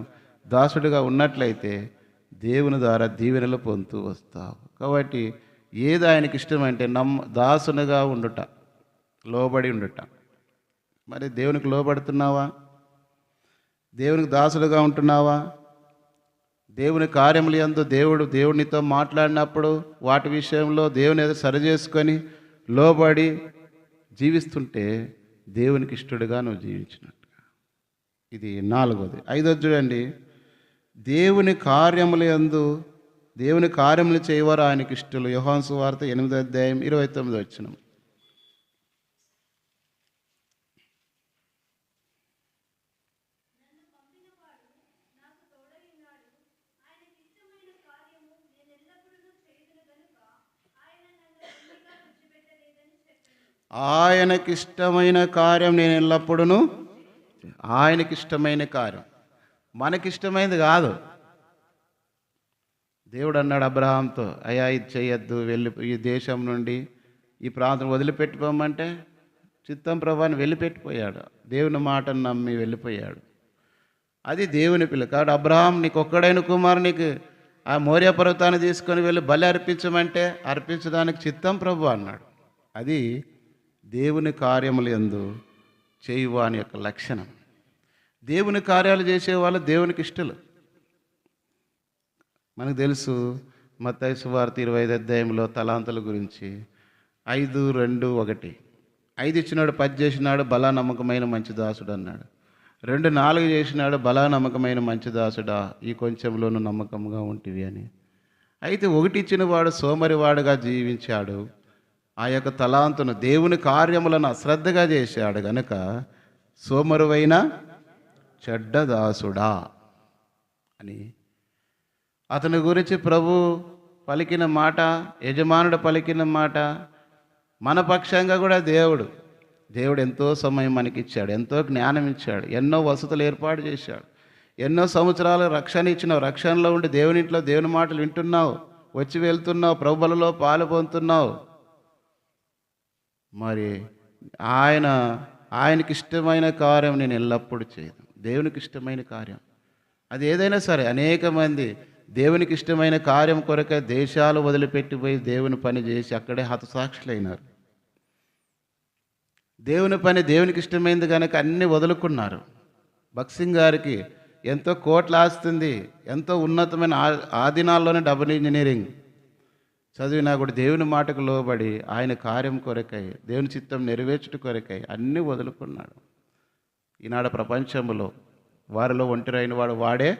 దాసుడిగా ఉన్నట్లయితే దేవుని ద్వారా దీవెనలు పొందుతూ వస్తావు. కాబట్టి ఏది ఆయనకి ఇష్టమంటే దాసునిగా ఉండుట, లోబడి ఉండుట. మరి దేవునికి లోబడుతున్నావా? దేవునికి దాసుడుగా ఉంటున్నావా? దేవుని కార్యములు యందు దేవునితో మాట్లాడినప్పుడు వాటి విషయంలో దేవుని ఏదో సరి చేసుకొని లోబడి జీవిస్తుంటే దేవునికి ఇష్టడుగా నువ్వు జీవించినట్టుగా. ఇది 4వది. 5వది చూడండి, దేవుని కార్యములు యందు దేవుని కార్యములు చేయవారు ఆయనకి ఇష్టలు. యోహాను సువార్త 8వ అధ్యాయం 29 వచ్చిన, ఆయనకిష్టమైన కార్యం నేను ఎల్లప్పుడూ, ఆయనకిష్టమైన కార్యం మనకిష్టమైనది కాదు. దేవుడు అన్నాడు అబ్రహాంతో, అయ్యా ఇది చేయొద్దు, వెళ్ళి ఈ దేశం నుండి ఈ ప్రాంతం వదిలిపెట్టిపోమంటే చిత్తం ప్రభాని వెళ్ళిపెట్టిపోయాడు. దేవుని మాటను నమ్మి వెళ్ళిపోయాడు. అది దేవుని పిల్ల. కాబట్టి అబ్రహాం నీకు ఒక్కడైన కుమారునికి ఆ మోరియా పర్వతాన్ని తీసుకొని వెళ్ళి బలి అర్పించమంటే అర్పించడానికి చిత్తం ప్రభు అన్నాడు. అది దేవుని కార్యములు యందు చేయువాని యొక్క లక్షణం. దేవుని కార్యాలు చేసేవాళ్ళు దేవునికి ఇష్టలు. మనకు తెలుసు మత్తయి సువార్త 25వ అధ్యాయంలో తలాంతుల గురించి 5:2-1 5 ఇచ్చినాడు, 10 చేసినాడు, బలా నమ్మకమైన మంచి దాసుడు అన్నాడు. 2:4 చేసినాడు, బలా నమ్మకమైన మంచి దాసుడా, ఈ కొంచెంలోనూ నమ్మకంగా ఉంటివి అని. అయితే 1 ఇచ్చిన వాడు సోమరివాడుగా జీవించాడు. ఆ యొక్క తలాంతును దేవుని కార్యములను అశ్రద్ధగా చేశాడు గనుక సోమరువైన చెడ్డ దాసుడా అని అతని గురించి ప్రభు పలికిన మాట, యజమానుడు పలికిన మాట, మన పక్షంగా కూడా దేవుడు ఎంతో సమయం మనకిచ్చాడు, ఎంతో జ్ఞానం ఇచ్చాడు, ఎన్నో వసతులు ఏర్పాటు చేశాడు, ఎన్నో సంవత్సరాలు రక్షణ ఇచ్చినావు. రక్షణలో ఉండి దేవుని ఇంట్లో దేవుని మాటలు వింటున్నావు, వచ్చి వెళ్తున్నావు, ప్రభువులలో పాలు పొందుతున్నావు. మరి ఆయనకి ఇష్టమైన కార్యం నేను ఎల్లప్పుడూ చేయను. దేవునికి ఇష్టమైన కార్యం అది ఏదైనా సరే. అనేక మంది దేవునికి ఇష్టమైన కార్యం కొరకే దేశాలు వదిలిపెట్టిపోయి దేవుని పని చేసి అక్కడే హతసాక్షులైనారు. దేవుని పని దేవునికి ఇష్టమైంది కనుక అన్నీ వదులుకున్నారు. భగత్ సింగ్ గారికి ఎంతో కోట్ల ఆస్తుంది, ఎంతో ఉన్నతమైన ఆ దినాల్లోనే డబుల్ ఇంజనీరింగ్ చదివినా కూడా దేవుని మాటకు లోబడి ఆయన కార్యం కొరకై, దేవుని చిత్తం నెరవేర్చుట కొరకై అన్నీ వదులుకున్నాడు. ఈనాడు ప్రపంచంలో వారిలో ఒంటరైన వాడే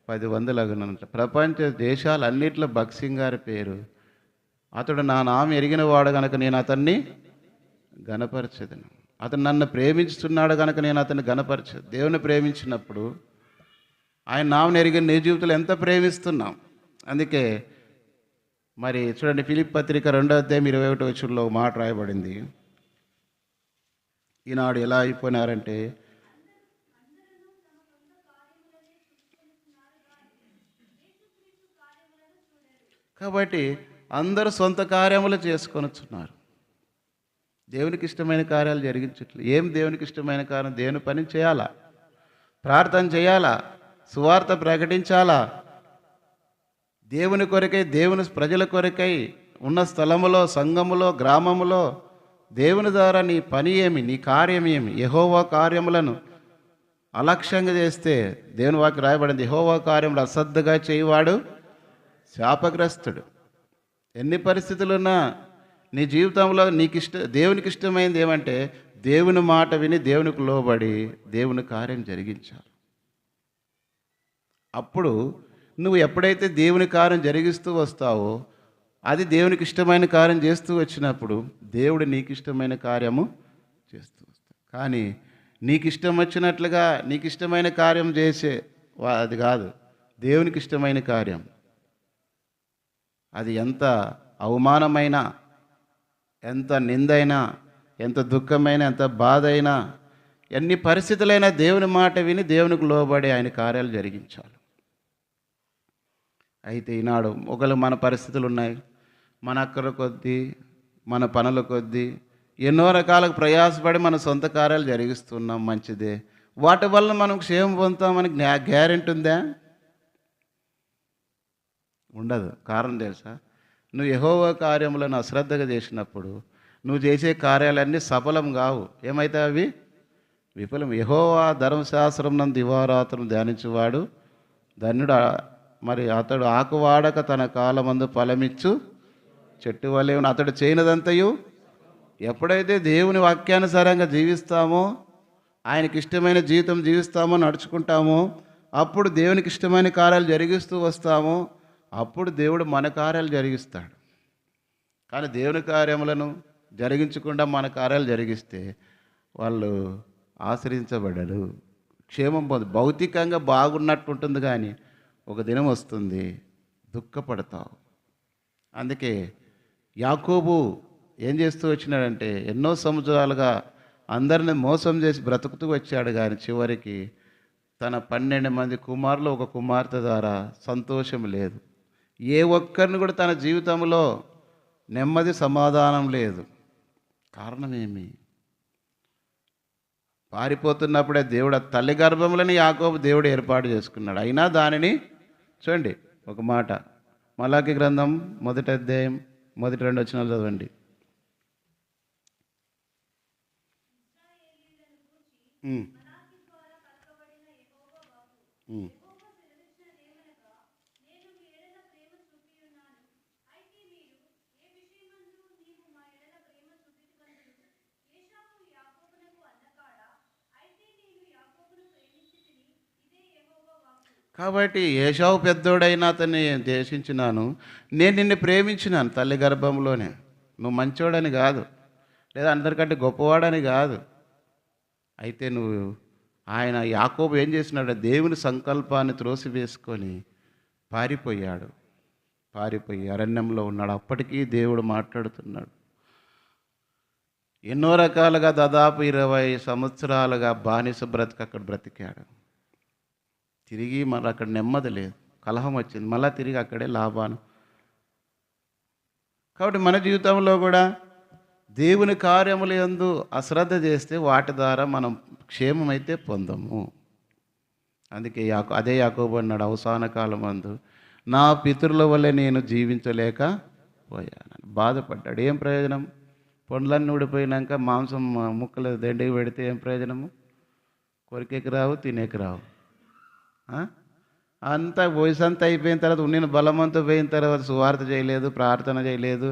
10 వందలగునంట. ప్రపంచ దేశాలన్నింటిలో భగత్ సింగ్ గారి పేరు. అతడు నా నామం ఎరిగిన వాడు కనుక నేను అతన్ని గణపరచదను. అతను నన్ను ప్రేమించుతున్నాడు కనుక నేను అతన్ని గణపరచదు. దేవుని ప్రేమించినప్పుడు ఆయన నామం ఎరిగిన నీ జీవితంలో ఎంత ప్రేమిస్తున్నాం. అందుకే మరి చూడండి, ఫిలిప్పీ పత్రిక 2:21 మాట రాయబడింది. ఈనాడు ఎలా అయిపోయినారంటే, కాబట్టి అందరూ సొంత కార్యములు చేసుకొనుచున్నారు, దేవునికి ఇష్టమైన కార్యాలు జరిగించట్లేదు. ఏం దేవునికి ఇష్టమైన కార్యం? దేవుని పని చేయాలా, ప్రార్థన చేయాలా, సువార్త ప్రకటించాలా, దేవుని కొరకై, దేవుని ప్రజల కొరకై ఉన్న స్థలములో, సంఘములో, గ్రామములో దేవుని ద్వారా నీ పని ఏమి, నీ కార్యం ఏమి? యెహోవా కార్యములను అలక్ష్యంగా చేస్తే, దేవుని వాక్యం రాయబడింది, యెహోవా కార్యములు అశ్రద్ధగా చేయవాడు శాపగ్రస్తుడు. ఎన్ని పరిస్థితులున్నా నీ జీవితంలో దేవునికి ఇష్టమైంది ఏమంటే దేవుని మాట విని దేవునికి లోబడి దేవుని కార్యం జరిగించాలి. అప్పుడు నువ్వు ఎప్పుడైతే దేవుని కార్యం జరిగిస్తూ వస్తావో, అది దేవునికి ఇష్టమైన కార్యం చేస్తూ వచ్చినప్పుడు దేవుడు నీకు ఇష్టమైన కార్యము చేస్తూ వస్తాడు. కానీ నీకు ఇష్టం వచ్చినట్లుగా నీకు ఇష్టమైన కార్యం చేసే అది కాదు దేవునికి ఇష్టమైన కార్యం. అది ఎంత అవమానమైనా, ఎంత నిందైనా, ఎంత దుఃఖమైనా, ఎంత బాధ అయినా, ఎన్ని పరిస్థితులైనా దేవుని మాట విని దేవునికి లోబడి ఆయన కార్యాలు జరిగించాలి. అయితే ఈనాడు ఒకళ్ళు మన పరిస్థితులు ఉన్నాయి, మన అక్కర కొద్దీ, మన పనుల కొద్దీ ఎన్నో రకాలకు ప్రయాసపడి మన సొంత కార్యాలు జరిగిస్తున్నాం, మంచిదే. వాటి వల్ల మనం క్షేమం పొందుతామని గ్యారెంటీ ఉందా? ఉండదు. కారణం తెలుసా? నువ్వు యెహోవా కార్యములను అశ్రద్ధగా చేసినప్పుడు నువ్వు చేసే కార్యాలన్నీ సఫలం కావు. ఏమైతే అవి విఫలం. యెహోవా ధర్మశాస్త్రం నందు దివారాత్రం ధ్యానించువాడు ధన్యుడు. మరి అతడు ఆకువాడక తన కాలమందు ఫలమిచ్చు చెట్టు వలె ఉన్న. అతడు చేయనదంతయు ఎప్పుడైతే దేవుని వాక్యానుసారంగా జీవిస్తామో, ఆయనకి ఇష్టమైన జీవితం జీవిస్తామో, నడుచుకుంటామో, అప్పుడు దేవునికి ఇష్టమైన కార్యాలు జరిగిస్తూ వస్తామో, అప్పుడు దేవుడు మన కార్యాలు జరిగిస్తాడు. కానీ దేవుని కార్యములను జరిగించకుండా మన కార్యాలు జరిగిస్తే వాళ్ళు ఆశ్రయించబడరు, క్షేమం పొందు. భౌతికంగా బాగున్నట్టు ఉంటుంది, కానీ ఒక దినం వస్తుంది దుఃఖపడతావు. అందుకే యాకోబు ఏం చేస్తూ వచ్చినాడంటే, ఎన్నో సంవత్సరాలుగా అందరిని మోసం చేసి బ్రతుకుతూ వచ్చాడు, కానీ చివరికి తన 12 మంది కుమారులు, ఒక కుమార్తె ద్వారా సంతోషం లేదు. ఏ ఒక్కరిని కూడా తన జీవితంలో నెమ్మది, సమాధానం లేదు. కారణం ఏమి? పారిపోతున్నప్పుడే దేవుడు తల్లి గర్భంలోని యాకోబు దేవుడు ఏర్పాటు చేసుకున్నాడు. అయినా దానిని చూడండి, ఒక మాట మలాకి గ్రంథం 1వ అధ్యాయం 1-2 వచనాలు చదవండి. కాబట్టి ఏశావు పెద్దోడైనా అతన్ని ద్వేషించినాను, నేను నిన్ను ప్రేమించినాను తల్లి గర్భంలోనే. నువ్వు మంచోడని కాదు, లేదా అందరికంటే గొప్పవాడని కాదు. అయితే ఆయన యాకోబు ఏం చేసినాడు? దేవుని సంకల్పాన్ని త్రోసివేసుకొని పారిపోయి అరణ్యంలో ఉన్నాడు. అప్పటికీ దేవుడు మాట్లాడుతున్నాడు. ఎన్నో రకాలుగా దాదాపు 20 సంవత్సరాలుగా బానిస బ్రతికి అక్కడ బ్రతికాడు. తిరిగి మళ్ళీ అక్కడ నెమ్మది లేదు, కలహం వచ్చింది, మళ్ళీ తిరిగి అక్కడే లాభాను. కాబట్టి మన జీవితంలో కూడా దేవుని కార్యముల యందు అశ్రద్ధ చేస్తే వాటి ద్వారా మనం క్షేమమైతే పొందము. అందుకే అదే యాకోబు అన్నాడు అవసాన కాలం అందు, నా పితరుల వల్లే నేను జీవించలేకపోయాను, బాధపడ్డాడు. ఏం ప్రయోజనం? పండ్లన్నీ ఊడిపోయినాక మాంసం ముక్కలు దండికి పెడితే ఏం ప్రయోజనము? కొరికేకి రావు, తినేకి రావు. అంతా వయసంతా అయిపోయిన తర్వాత ఉండిన బలమంతా పోయిన తర్వాత సువార్త చేయలేదు, ప్రార్థన చేయలేదు,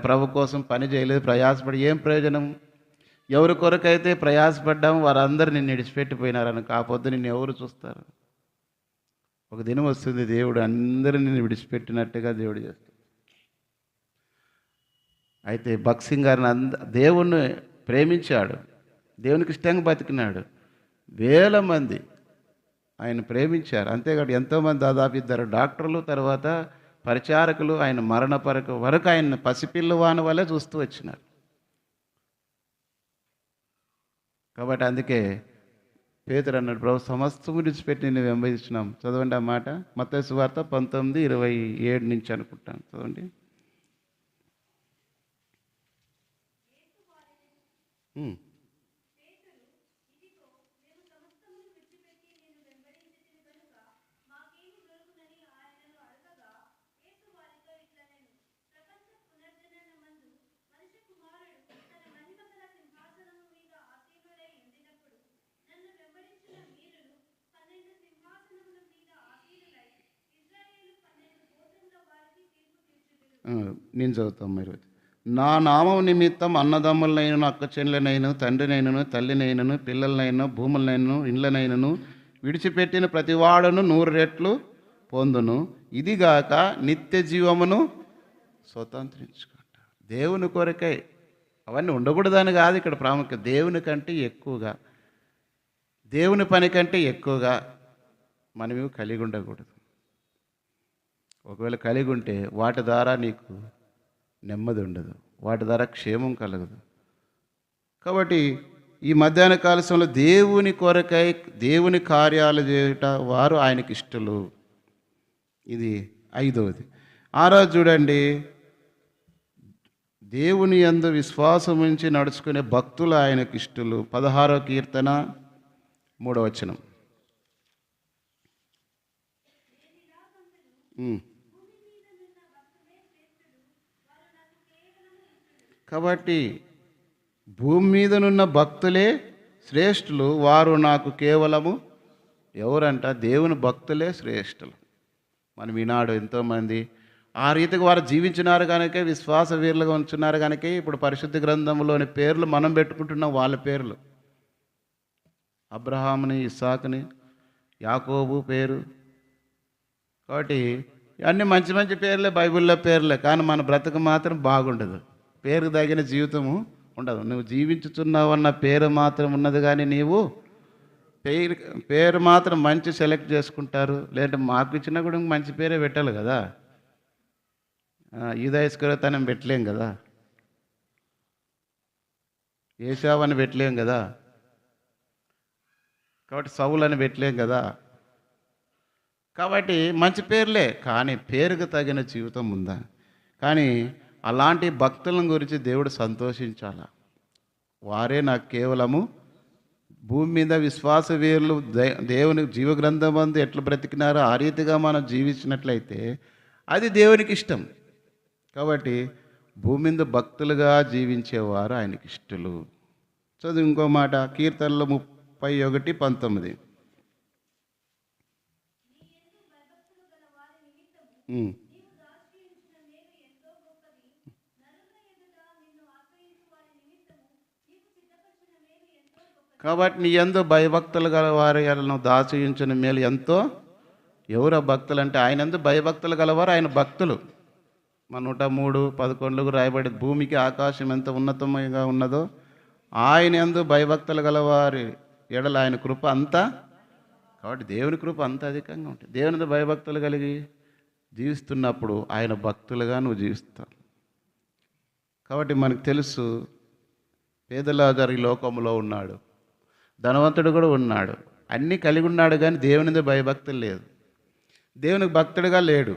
ప్రభు కోసం పని చేయలేదు, ప్రయాసపడి ఏం ప్రయోజనం? ఎవరి కొరకైతే ప్రయాసపడ్డాము వారందరూ నిన్ను విడిచిపెట్టిపోయినారని కాకపోతే నిన్ను ఎవరు చూస్తారు? ఒక దినం వస్తుంది దేవుడు అందరిని నిన్ను విడిచిపెట్టినట్టుగా దేవుడు చేస్తాడు. అయితే భగత్ సింగ్ గారిని దేవుణ్ణి ప్రేమించాడు, దేవునికి ఇష్టంగా బతికినాడు. వేల మంది ఆయన ప్రేమించారు. అంతేకాదు ఎంతోమంది, దాదాపు 2 డాక్టర్లు, తర్వాత పరిచారకులు ఆయన మరణ వరకు ఆయన పసిపిల్లవాని వల్లే చూస్తూ వచ్చినారు. కాబట్టి అందుకే పేతురు అన్నాడు, ప్రభు సమస్తం విడిచిపెట్టి నేను వెంబడించినాం. చదవండి ఆ మాట, మత్తయి సువార్త 19:27 నుంచి అనుకుంటాను. చదవండి. నేను చదువుతాం మీరు. నా నామం నిమిత్తం అన్నదమ్ములనైనను, అక్క చెల్లెలనైనను, తండ్రినైనను, తల్లినైనను, పిల్లలనైనను, భూములనైనను, ఇండ్లనైనను విడిచిపెట్టిన ప్రతివాడును 100 రెట్లు పొందును, ఇదిగాక నిత్య జీవమును స్వతంత్రించుకుంటారు. దేవుని కొరకై అవన్నీ ఉండకూడదని కాదు ఇక్కడ ప్రాముఖ్యత. దేవుని కంటే ఎక్కువగా, దేవుని పని కంటే ఎక్కువగా మనం కలిగి ఉండకూడదు. ఒకవేళ కలిగి ఉంటే వాటి ద్వారా నీకు నెమ్మది ఉండదు, వాటి ద్వారా క్షేమం కలగదు. కాబట్టి ఈ మధ్యాహ్న కాలంలో దేవుని కొరకై దేవుని కార్యాలు చేయుట వారు ఆయనకి ఇష్టలు. ఇది 5వది. 6వది చూడండి, దేవుని యందు విశ్వాసం ఉంచి నడుచుకునే భక్తులు ఆయనకి ఇష్టలు. 16వ కీర్తన 3వ వచనం. కాబట్టి భూమి మీదనున్న భక్తులే శ్రేష్ఠులు, వారు నాకు కేవలము ఎవరంట? దేవుని భక్తులే శ్రేష్ఠులు. మనం ఈనాడు ఎంతోమంది ఆ రీతిగా వారు జీవించినారు కనుక విశ్వాస వీరులుగా ఉంచున్నారు కనుక ఇప్పుడు పరిశుద్ధ గ్రంథంలోని పేర్లు మనం పెట్టుకుంటున్నాం, వాళ్ళ పేర్లు. అబ్రహాముని, ఇస్సాకుని, యాకోబు పేరు. కాబట్టి అన్నీ మంచి మంచి పేర్లే, బైబిల్లో పేర్లే. కానీ మన బ్రతుకు మాత్రం బాగుండదు, పేరుకు తగిన జీవితము ఉండదు. నువ్వు జీవించుతున్నావన్న పేరు మాత్రం ఉన్నది, కానీ నీవు పేరు మాత్రం మంచి సెలెక్ట్ చేసుకుంటారు. లేదంటే మాకు ఇచ్చినా కూడా మంచి పేరే పెట్టాలి కదా. ఈదాయిస్కరతనం పెట్టలేం కదా, ఏసావని పెట్టలేం కదా, కాబట్టి సౌలు అని పెట్టలేం కదా. కాబట్టి మంచి పేర్లే, కానీ పేరుకు తగిన జీవితం ఉందా? కానీ అలాంటి భక్తులను గురించి దేవుడు సంతోషించాల. వారే నాకు కేవలము భూమి మీద విశ్వాస వీరులు. దేవుని జీవగ్రంథం అందు ఎట్లా బ్రతికినారో ఆ రీతిగా మనం జీవించినట్లయితే అది దేవునికి ఇష్టం. కాబట్టి భూమి మీద భక్తులుగా జీవించేవారు ఆయనకి ఇష్టలు. చదువు ఇంకో మాట, కీర్తనలు 31:19. కాబట్టి నీ యందు భయభక్తులు గల వారిను దాచించిన మేలు ఎంతో. ఎవరు భక్తులు అంటే ఆయన యందు భయభక్తులు గలవారు ఆయన భక్తులు. మన 103:11 రాయబడి, భూమికి ఆకాశం ఎంత ఉన్నతంగా ఉన్నదో ఆయన యందు భయభక్తులు గలవారి ఎడల ఆయన కృప అంతా కాబట్టి దేవుని కృప అంత అధికంగా ఉంటుంది. దేవుని భయభక్తులు కలిగి జీవిస్తున్నప్పుడు ఆయన భక్తులుగా నువ్వు జీవిస్తావు. కాబట్టి మనకు తెలుసు, పేదలాజరు ఈ లోకంలో ఉన్నాడు, ధనవంతుడు కూడా ఉన్నాడు, అన్నీ కలిగి ఉన్నాడు, కానీ దేవునిది భయభక్తులు లేదు, దేవునికి భక్తుడిగా లేడు.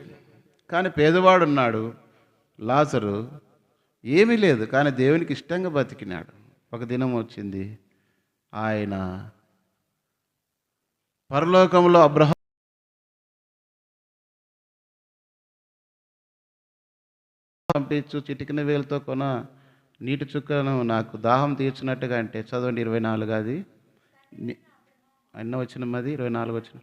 కానీ పేదవాడు ఉన్నాడు, లాజరు, ఏమీ లేదు, కానీ దేవునికి ఇష్టంగా బతికినాడు. ఒక దినం వచ్చింది, ఆయన పరలోకంలో అబ్రహాం పంపించు, చిటికిన వేలతో కొన నీటి చుక్కను నాకు దాహం తీర్చినట్టుగా అంటే, చదవండి 24 అది అన్న వచ్చిన మది 24 వచ్చిన.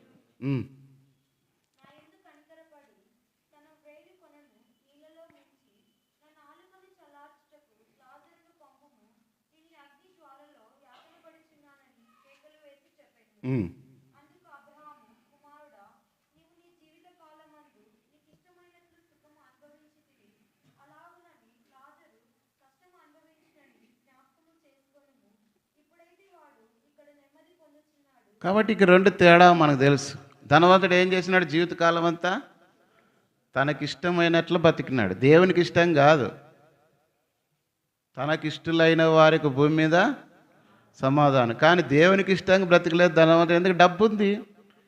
కాబట్టి ఇక రెండు తేడా మనకు తెలుసు. ధనవంతుడు ఏం చేసినాడు? జీవితకాలం అంతా తనకిష్టమైనట్లు బతికినాడు, దేవునికి ఇష్టం కాదు. తనకిష్టులైన వారికి భూమి మీద సమాధానం, కానీ దేవునికి ఇష్టంగా బ్రతికలేదు ధనవంతుడు. ఎందుకు? డబ్బు ఉంది,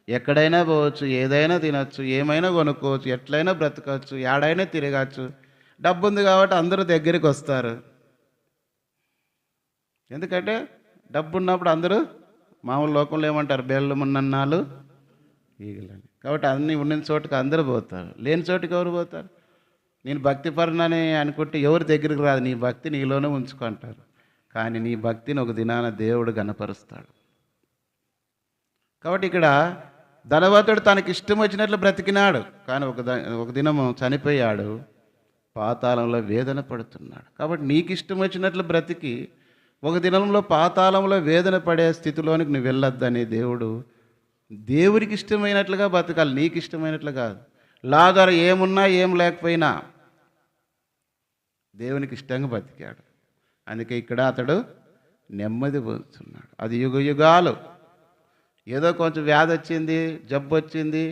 ఎక్కడైనా పోవచ్చు, ఏదైనా తినచ్చు, ఏమైనా కొనుక్కోవచ్చు, ఎట్లయినా బ్రతకవచ్చు, ఏడైనా తిరగచ్చు. డబ్బు ఉంది కాబట్టి అందరూ దగ్గరికి వస్తారు. ఎందుకంటే డబ్బు ఉన్నప్పుడు అందరూ, మామూలు లోకంలో ఏమంటారు, బెల్లం ఉన్నన్నాళ్ళు ఈగలని. కాబట్టి అన్నీ ఉన్న చోటుకి అందరూ పోతారు, లేని చోటుకి ఎవరు పోతారు? నేను భక్తి పరునని అనుకుంటే ఎవరు దగ్గరికి రాదు, నీ భక్తి నీలోనే ఉంచుకుంటారు. కానీ నీ భక్తిని ఒక దినాన దేవుడు గణపరుస్తాడు. కాబట్టి ఇక్కడ ధనవంతుడు తనకి ఇష్టం వచ్చినట్లు బ్రతికినాడు, కానీ ఒక దినము చనిపోయాడు, పాతాళంలో వేదన పడుతున్నాడు. కాబట్టి నీకు ఇష్టం వచ్చినట్లు బ్రతికి ఒక దినంలో పాతాళంలో వేదన పడే స్థితిలోనికి నువ్వు వెళ్ళొద్దని దేవుడు, దేవునికి ఇష్టమైనట్లుగా బతకాలి, నీకు ఇష్టమైనట్లు కాదు. లాజరు ఏమున్నా ఏం లేకపోయినా దేవునికి ఇష్టంగా బతికాడు. అందుకే ఇక్కడ అతడు నెమ్మది పొందుతున్నాడు. అది యుగ యుగాలు. ఏదో కొంచెం వ్యాధి వచ్చింది, జబ్బు వచ్చింది,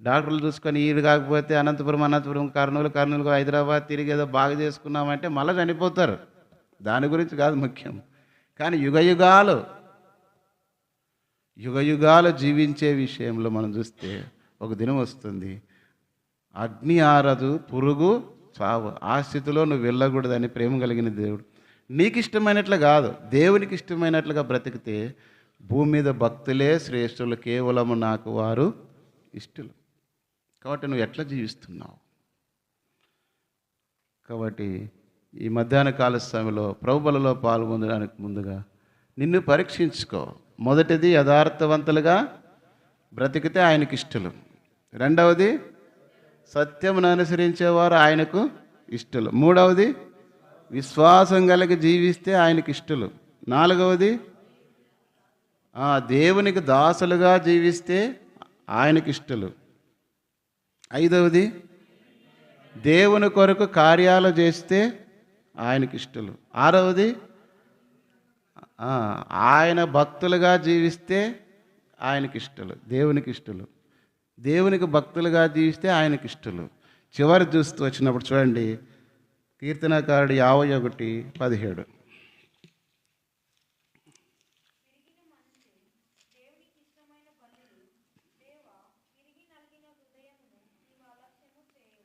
డాక్టర్లు చూసుకొని ఈడు కాకపోతే అనంతపురం, కర్నూలు, హైదరాబాద్ తిరిగి ఏదో బాగా చేసుకున్నామంటే మళ్ళీ చనిపోతారు. దాని గురించి కాదు ముఖ్యం. కానీ యుగ యుగాలు జీవించే విషయంలో మనం చూస్తే ఒక దినం వస్తుంది, అగ్ని ఆరదు, పురుగు చావు, ఆ స్థితిలో నువ్వు వెళ్ళకూడదని ప్రేమ కలిగిన దేవుడు నీకు ఇష్టమైనట్లు కాదు, దేవునికి ఇష్టమైనట్లుగా బ్రతికితే భూమి మీద భక్తులే శ్రేష్ఠులు, కేవలము నాకు వారు ఇష్టలు. కాబట్టి నువ్వు ఎట్లా జీవిస్తున్నావు? కాబట్టి ఈ మధ్యాహ్న కాల సమయంలో ప్రభుబలలో పాల్గొనడానికి ముందుగా నిన్ను పరీక్షించుకో. మొదటిది, యథార్థవంతులుగా బ్రతికితే ఆయనకి ఇష్టలు. రెండవది, సత్యమును అనుసరించేవారు ఆయనకు ఇష్టలు. మూడవది, విశ్వాసం కలిగి జీవిస్తే ఆయనకి ఇష్టలు. నాలుగవది, దేవునికి దాసులుగా జీవిస్తే ఆయనకి ఇష్టలు. ఐదవది, దేవుని కొరకు కార్యాలు చేస్తే ఆయనకి ఇష్టలు. ఆరవది, ఆయన భక్తులుగా జీవిస్తే ఆయనకి ఇష్టలు, దేవునికి ఇష్టలు. దేవునికి భక్తులుగా జీవిస్తే ఆయనకి ఇష్టలు. చివరి చూస్తూ వచ్చినప్పుడు చూడండి, కీర్తనకారుడు 51:17.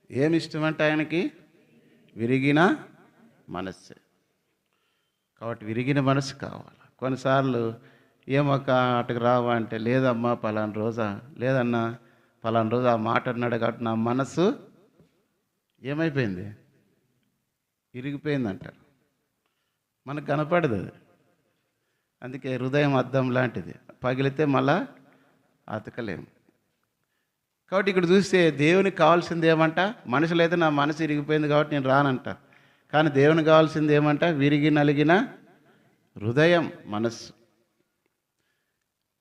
ఏమి ఇష్టం అంటే ఆయనకి? విరిగిన మనస్సే. కాబట్టి విరిగిన మనసు కావాలి. కొన్నిసార్లు ఏమొక్క అటుకు రావా అంటే, లేదమ్మా పలానా రోజా, లేదన్నా పలానా రోజు ఆ మాట అన్నాడు కాబట్టి నా మనసు ఏమైపోయింది, ఇరిగిపోయింది అంటారు. మనకు కనపడదు అది. అందుకే హృదయం అద్దం లాంటిది, పగిలితే మళ్ళా అతకలేము. కాబట్టి ఇక్కడ చూస్తే దేవునికి కావాల్సింది ఏమంట? మనుషులైతే నా మనసు ఇరిగిపోయింది కాబట్టి నేను రానంట. కానీ దేవునికి కావాల్సింది ఏమంట? విరిగి నలిగిన హృదయం, మనస్సు.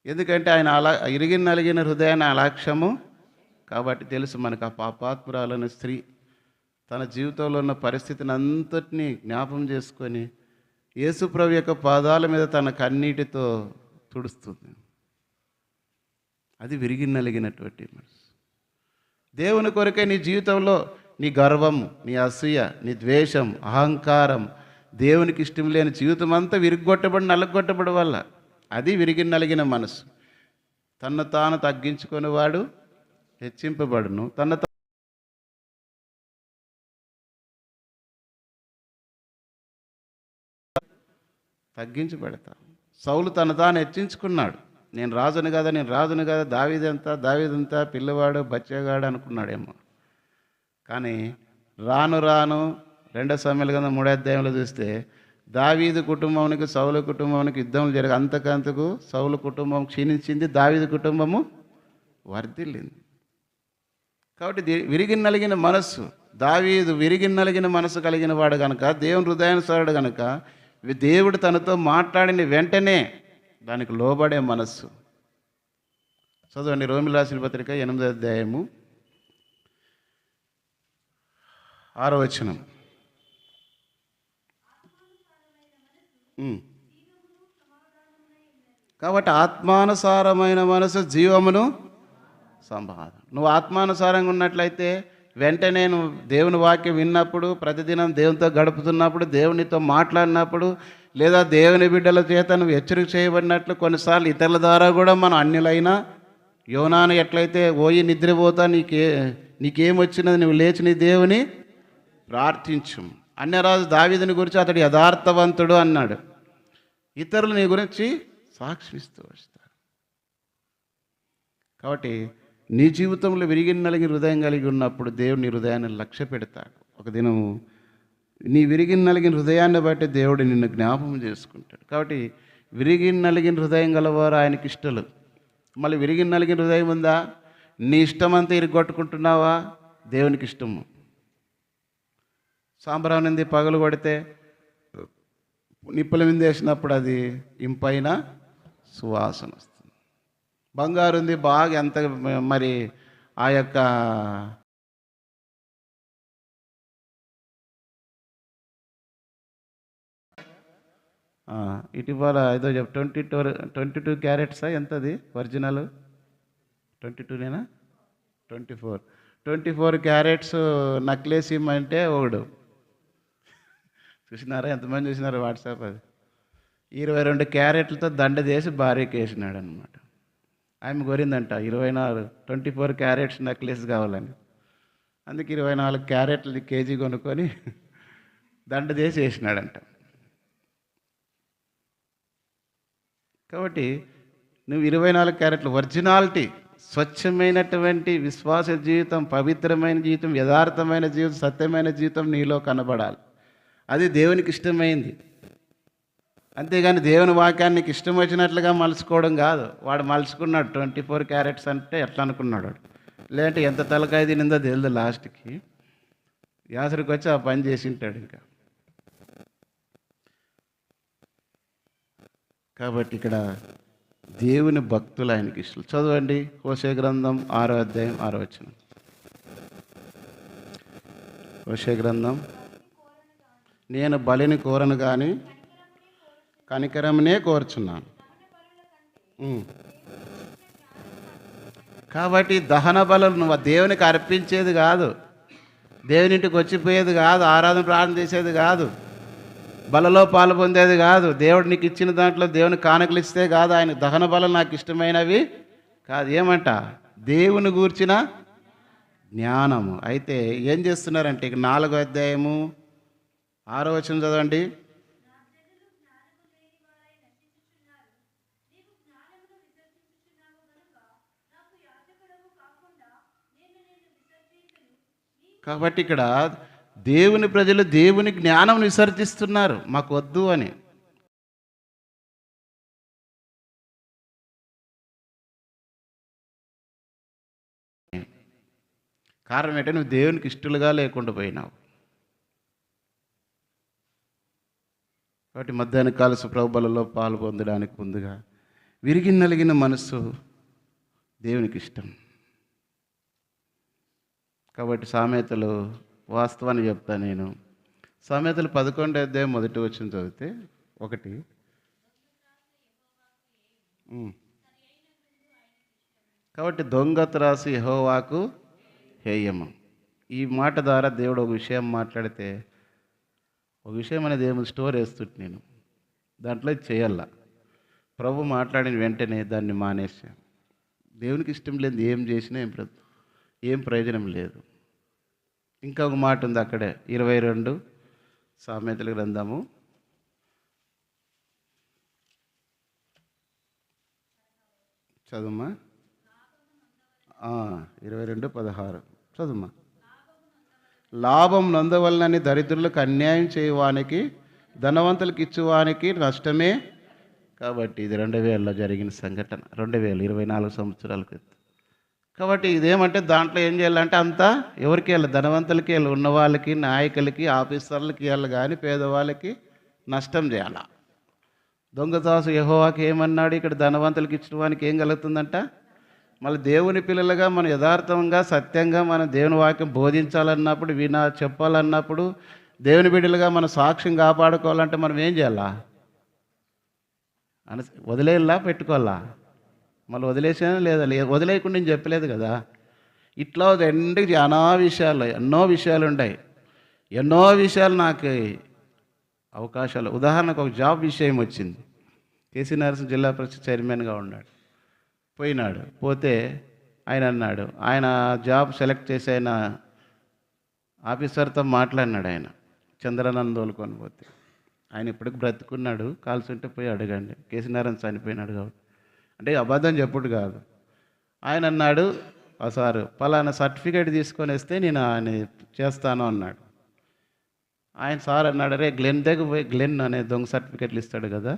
ఎందుకంటే ఆయన ఇరిగి నలిగిన హృదయాన్ని అలక్ష్యము కాబట్టి తెలుసు మనకు. ఆ పాపాత్మురాలైన స్త్రీ తన జీవితంలో ఉన్న పరిస్థితిని అంతటినీ జ్ఞాపం చేసుకొని యేసుప్రభు యొక్క పాదాల మీద తన కన్నీటితో తుడుస్తుంది. అది విరిగి నలిగినటువంటి మనసు. దేవుని కొరకే నీ జీవితంలో నీ గర్వం, నీ అసూయ, నీ ద్వేషం, అహంకారం, దేవునికి ఇష్టం లేని జీవితం అంతా విరిగొట్టబడి నలగొట్టబడి వల్ల అది విరిగి నలిగిన మనసు. తన్ను తాను తగ్గించుకునేవాడు హెచ్చింపబడును, తగ్గించబడతా. సౌలు తను తాను హెచ్చించుకున్నాడు. నేను రాజును కదా, దావీదంతా పిల్లవాడు బచ్చగాడు అనుకున్నాడేమో. కానీ రాను రాను 2 సమూయేలు గ్రంథం 3వ అధ్యాయంలో చూస్తే దావీదు కుటుంబానికి సౌలు కుటుంబానికి యుద్ధములు జరిగి అంతకంతకు సౌలు కుటుంబం క్షీణించింది, దావీదు కుటుంబము వర్ధిల్లింది. కాబట్టి విరిగి నలిగిన మనస్సు, దావీదు విరిగి నలిగిన మనసు కలిగిన వాడు కనుక, దేవుని హృదయానుసారుడు కనుక, దేవుడు తనతో మాట్లాడిన వెంటనే దానికి లోబడే మనస్సు. చదవండి రోమిలి రాసిన పత్రిక 8వ అధ్యాయము 6వ వచనం. కాబట్టి ఆత్మానుసారమైన మనసు జీవమును సమాధానం. నువ్వు ఆత్మానుసారంగా ఉన్నట్లయితే వెంటనే నువ్వు దేవుని వాక్యం విన్నప్పుడు, ప్రతిదినం దేవునితో గడుపుతున్నప్పుడు, దేవునితో మాట్లాడినప్పుడు, లేదా దేవుని బిడ్డల చేత నువ్వు హెచ్చరిక చేయబడినట్లు కొన్నిసార్లు ఇతరుల ద్వారా కూడా మనం అన్యులైనా, యోనాను ఎట్లయితే ఓయి నిద్రపోతా నీకేమొచ్చినది నువ్వు లేచి నీ దేవుని ప్రార్థించు. అన్యరాజు దావీదుని గురించి అతడు యథార్థవంతుడు అన్నాడు. ఇతరులు నీ గురించి సాక్షిస్తూ వస్తారు. కాబట్టి నీ జీవితంలో విరిగి నలిగి హృదయం కలిగి ఉన్నప్పుడు దేవుడు నీ హృదయాన్ని లక్ష్య పెడతాడు. ఒక దినము నీ విరిగి నలిగిన హృదయాన్ని బట్టి దేవుడు నిన్ను జ్ఞాపకం చేసుకుంటాడు. కాబట్టి విరిగి నలిగిన హృదయం గలవారు ఆయనకి ఇష్టలు. మళ్ళీ విరిగి నలిగిన హృదయం ఉందా? నీ ఇష్టమంతా ఇరుగొట్టుకుంటున్నావా? దేవునికి ఇష్టము. సాంబ్రాణి పగలు కొడితే నిప్పుల మీద వేసినప్పుడు అది ఇంపైన సువాసన వస్తుంది. బంగారు ఉంది బాగా ఎంత మరి ఆ యొక్క ఇటీవల ఏదో 22 క్యారెట్సా ఎంతది ఒరిజినల్? 22నేనా? 24 క్యారెట్స్ నక్లెస్ ఇమ్మంటే ఒకడు చూసినారా? ఎంతమంది చూసినారు వాట్సాప్? అది 22 క్యారెట్లతో దండ చేసి భార్యకి వేసినాడు అనమాట. ఆమె కోరిందంట 24 క్యారెట్స్ నెక్లెస్ కావాలని. అందుకే 24 క్యారెట్లు కేజీ కొనుక్కొని దండ చేసి వేసినాడంట. కాబట్టి నువ్వు 24 క్యారెట్లు ఒరిజినాలిటీ, స్వచ్ఛమైనటువంటి విశ్వాస జీవితం, పవిత్రమైన జీవితం, యథార్థమైన జీవితం, సత్యమైన జీవితం నీలో కనబడాలి. అది దేవునికి ఇష్టమైంది. అంతేగాని దేవుని వాక్యానికి ఇష్టం వచ్చినట్లుగా మలుచుకోవడం కాదు. వాడు మలుచుకున్నాడు 24 క్యారెట్స్ అంటే ఎట్లా అనుకున్నాడు. లేదంటే ఎంత తలకాయ తినిందో తెలియదు. లాస్ట్కి యాసరికి వచ్చి ఆ పని చేసి ఉంటాడు. ఇంకా కాబట్టి ఇక్కడ దేవుని భక్తులు ఆయనకి ఇష్టం. చదవండి హోషే గ్రంథం 6వ అధ్యాయం 6వ వచనం. హోషే గ్రంథం, నేను బలిని కోరను కానీ కనికరమునే కోరుచున్నాను. కాబట్టి దహన బలులు నువ్వు దేవునికి అర్పించేది కాదు, దేవుని ఇంటికి వచ్చిపోయేది కాదు, ఆరాధన ప్రార్థన చేసేది కాదు, బలలో పాలు పొందేది కాదు, దేవుడు నీకు ఇచ్చిన దాంట్లో దేవుని కానుకలు ఇస్తే కాదు. ఆయన దహన బలం నాకు ఇష్టమైనవి కాదు. ఏమంట? దేవుని గూర్చిన జ్ఞానము. అయితే ఏం చేస్తున్నారంటే ఇక 4వ అధ్యాయము 6వ వచనం చదవండి. కాబట్టి ఇక్కడ దేవుని ప్రజలు దేవుని జ్ఞానం విసర్జిస్తున్నారు, మాకు వద్దు అని. కారణం ఏంటంటే నువ్వు దేవునికి ఇష్టలుగా లేకుండా పోయినావు. కాబట్టి మధ్యాహ్న కాల ప్రభు బలలో పాలు పొందడానికి ముందుగా విరిగి నలిగిన మనస్సు దేవునికి ఇష్టం. కాబట్టి సామెతలు వాస్తవాన్ని చెప్తాను నేను. సామెతలు 11వ అధ్యాయం 1వ వచనం చదివితే 1, కాబట్టి దొంగ త్రాసు యెహోవాకు హేయము. ఈ మాట ద్వారా దేవుడు ఒక విషయం మాట్లాడితే, ఒక విషయం అనేది ఏమో స్టోర్ వేస్తుంటే నేను దాంట్లో ఇది చేయాల. ప్రభు మాట్లాడిన వెంటనే దాన్ని మానేసాను. దేవునికి ఇష్టం లేదు ఏం చేసినా ఏం ప్రయోజనం లేదు. ఇంకా ఒక మాట ఉంది అక్కడే 22 సామెతల గ్రంథము చదువుమా. 22:16 చదువుమా. లాభం నొందవలనని దరిద్రులకు అన్యాయం చేయవానికి ధనవంతులకు ఇచ్చువానికి నష్టమే. కాబట్టి ఇది 2000లో జరిగిన సంఘటన, 2024 సంవత్సరాల క్రితం. కాబట్టి ఇదేమంటే దాంట్లో ఏం చేయాలంటే అంతా ఎవరికి వెళ్ళాలి? ధనవంతులకి వెళ్ళి, ఉన్న వాళ్ళకి, నాయకులకి, ఆఫీసర్లకి వెళ్ళాలి, కానీ పేదవాళ్ళకి నష్టం చేయాలి. దొంగదాసు యెహోవాకి ఏమన్నాడు? ఇక్కడ ధనవంతులకి ఇచ్చిన వానికి ఏం కలుగుతుందంట? మళ్ళీ దేవుని పిల్లలుగా మనం యథార్థంగా సత్యంగా మనం దేవుని వాక్యం బోధించాలన్నప్పుడు, చెప్పాలన్నప్పుడు, దేవుని బిడ్డలుగా మన సాక్ష్యం కాపాడుకోవాలంటే మనం ఏం చేయాలా? వదిలేయాలా పెట్టుకోవాలా? మళ్ళీ వదిలేసానా లేదా? వదిలేయకుండా నేను చెప్పలేదు కదా. ఇట్లా ఎండికి ఎన్నో విషయాలు ఉన్నాయి. ఎన్నో విషయాలు నాకు అవకాశాలు. ఉదాహరణకు ఒక జాబ్ విషయం వచ్చింది. కేసీ నరసింహ జిల్లా పరిషత్ చైర్మన్గా పోయినాడు. పోతే ఆయన అన్నాడు, ఆయన జాబ్ సెలెక్ట్ చేసి ఆయన ఆఫీసర్తో మాట్లాడినాడు. ఆయన చంద్రనన్ను తోలుకొని పోతే ఆయన ఇప్పటికి బ్రతుకున్నాడు. కాల్చుంటే పోయి అడగండి. కేసీ నారాయణ చనిపోయినాడు కాబట్టి. అంటే అబద్ధం చెప్పుడు కాదు. ఆయన అన్నాడు, సారు పలానా సర్టిఫికేట్ తీసుకొని వస్తే నేను ఆయన చేస్తాను అన్నాడు. ఆయన సార్ అన్నాడు, రే గ్లెన్ దగ్గర పోయి, గ్లెన్ అనే దొంగ సర్టిఫికేట్లు ఇస్తాడు కదా,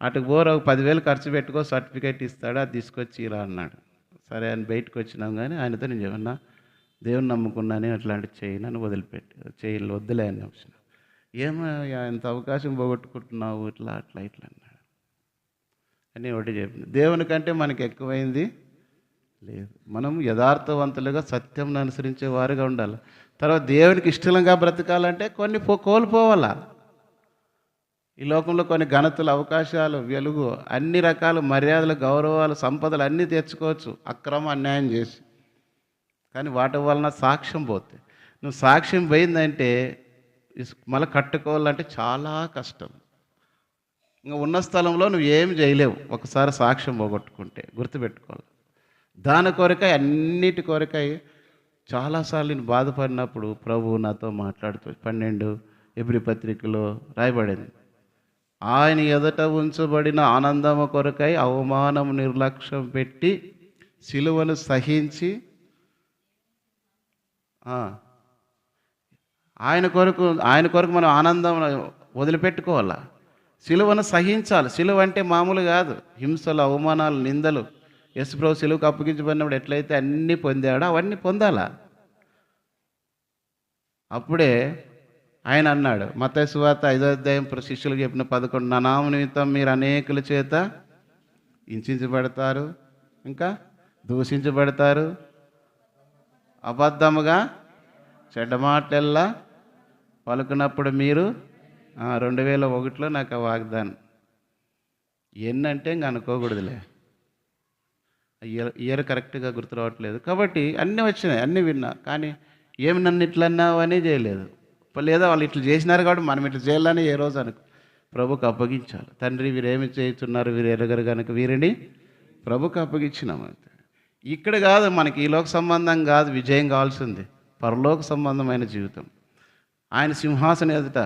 అటుకు పోరు, ఒక 10,000 ఖర్చు పెట్టుకో, సర్టిఫికేట్ ఇస్తాడు, అది తీసుకొచ్చి ఇలా అన్నాడు. సరే అని బయటకు వచ్చినాం. కానీ ఆయనతో నేను చెప్పన్నా, దేవుని నమ్ముకున్నాను, అట్లాంటివి చేయనని వదిలిపెట్టి వద్దులే అని వచ్చిన. ఏమో ఎంత అవకాశం పోగొట్టుకుంటున్నావు, ఇట్లా అన్నాడు అని ఒకటి చెప్పింది. దేవుని కంటే మనకి ఎక్కువైంది లేదు. మనం యథార్థవంతులుగా సత్యం అనుసరించే వారుగా ఉండాలి. తర్వాత దేవునికి ఇష్టంగా బ్రతకాలంటే కొన్ని కోల్పోవాలా. ఈ లోకంలో కొన్ని ఘనతలు, అవకాశాలు, వెలుగు, అన్ని రకాల మర్యాదలు, గౌరవాలు, సంపదలు అన్నీ తెచ్చుకోవచ్చు అక్రమ అన్యాయం చేసి. కానీ వాటి వలన సాక్ష్యం పోతే, నువ్వు సాక్ష్యం పోయిందంటే మళ్ళీ కట్టుకోవాలంటే చాలా కష్టం. ఇంకా ఉన్న స్థలంలో నువ్వు ఏం చేయలేవు ఒకసారి సాక్ష్యం పోగొట్టుకుంటే. గుర్తుపెట్టుకోవాలి. దాని కొరకై, అన్నిటి కొరకై చాలాసార్లు నేను బాధపడినప్పుడు ప్రభు నాతో మాట్లాడుతూ 12 ఎబ్రీ పత్రికలో రాయబడింది, ఆయన ఎదుట ఉంచబడిన ఆనందము కొరకై అవమానం నిర్లక్ష్యం పెట్టి సిలువను సహించి, ఆయన కొరకు మనం ఆనందం వదిలిపెట్టుకోవాలా. సిలువను సహించాలి. సిలువ అంటే మామూలు కాదు. హింసలు, అవమానాలు, నిందలు. యేసుప్రభు సిలువకు అప్పగించబడినప్పుడు ఎట్లయితే అన్నీ పొందాడో అవన్నీ పొందాలా. అప్పుడే ఆయన అన్నాడు, మత్తయి సువార్త 5వ అధ్యాయం శిష్యులకు చెప్పిన 11, నా నామము నిమిత్తం మీరు అనేకుల చేత హింసించబడతారు, ఇంకా దూషించబడతారు, అబద్ధముగా చెడ్డ మాటలెల్లా పలుకున్నప్పుడు మీరు 2001లో నాకు ఆ వాగ్దానం. ఎన్నంటే ఇంక అనుకోకూడదులే, ఇయర్ కరెక్ట్గా గుర్తు రావట్లేదు. కాబట్టి అన్నీ వచ్చినాయి, అన్నీ విన్నా. కానీ ఏమి నన్ను ఇట్లా అన్నావు అని చేయలేదు. లేదా వాళ్ళు ఇట్లా చేసినారు కాబట్టి మనం ఇట్లా చేయాలని ఏ రోజు ప్రభుకు అప్పగించాలి. తండ్రి వీరేమి చేస్తున్నారు, వీరు ఎరగరు కనుక వీరిని ప్రభుకు అప్పగించినాం. అంతే. ఇక్కడ కాదు మనకి ఈ లోక సంబంధం కాదు విజయం కావాల్సింది, పరలోక సంబంధమైన జీవితం. ఆయన సింహాసనం ఎదుట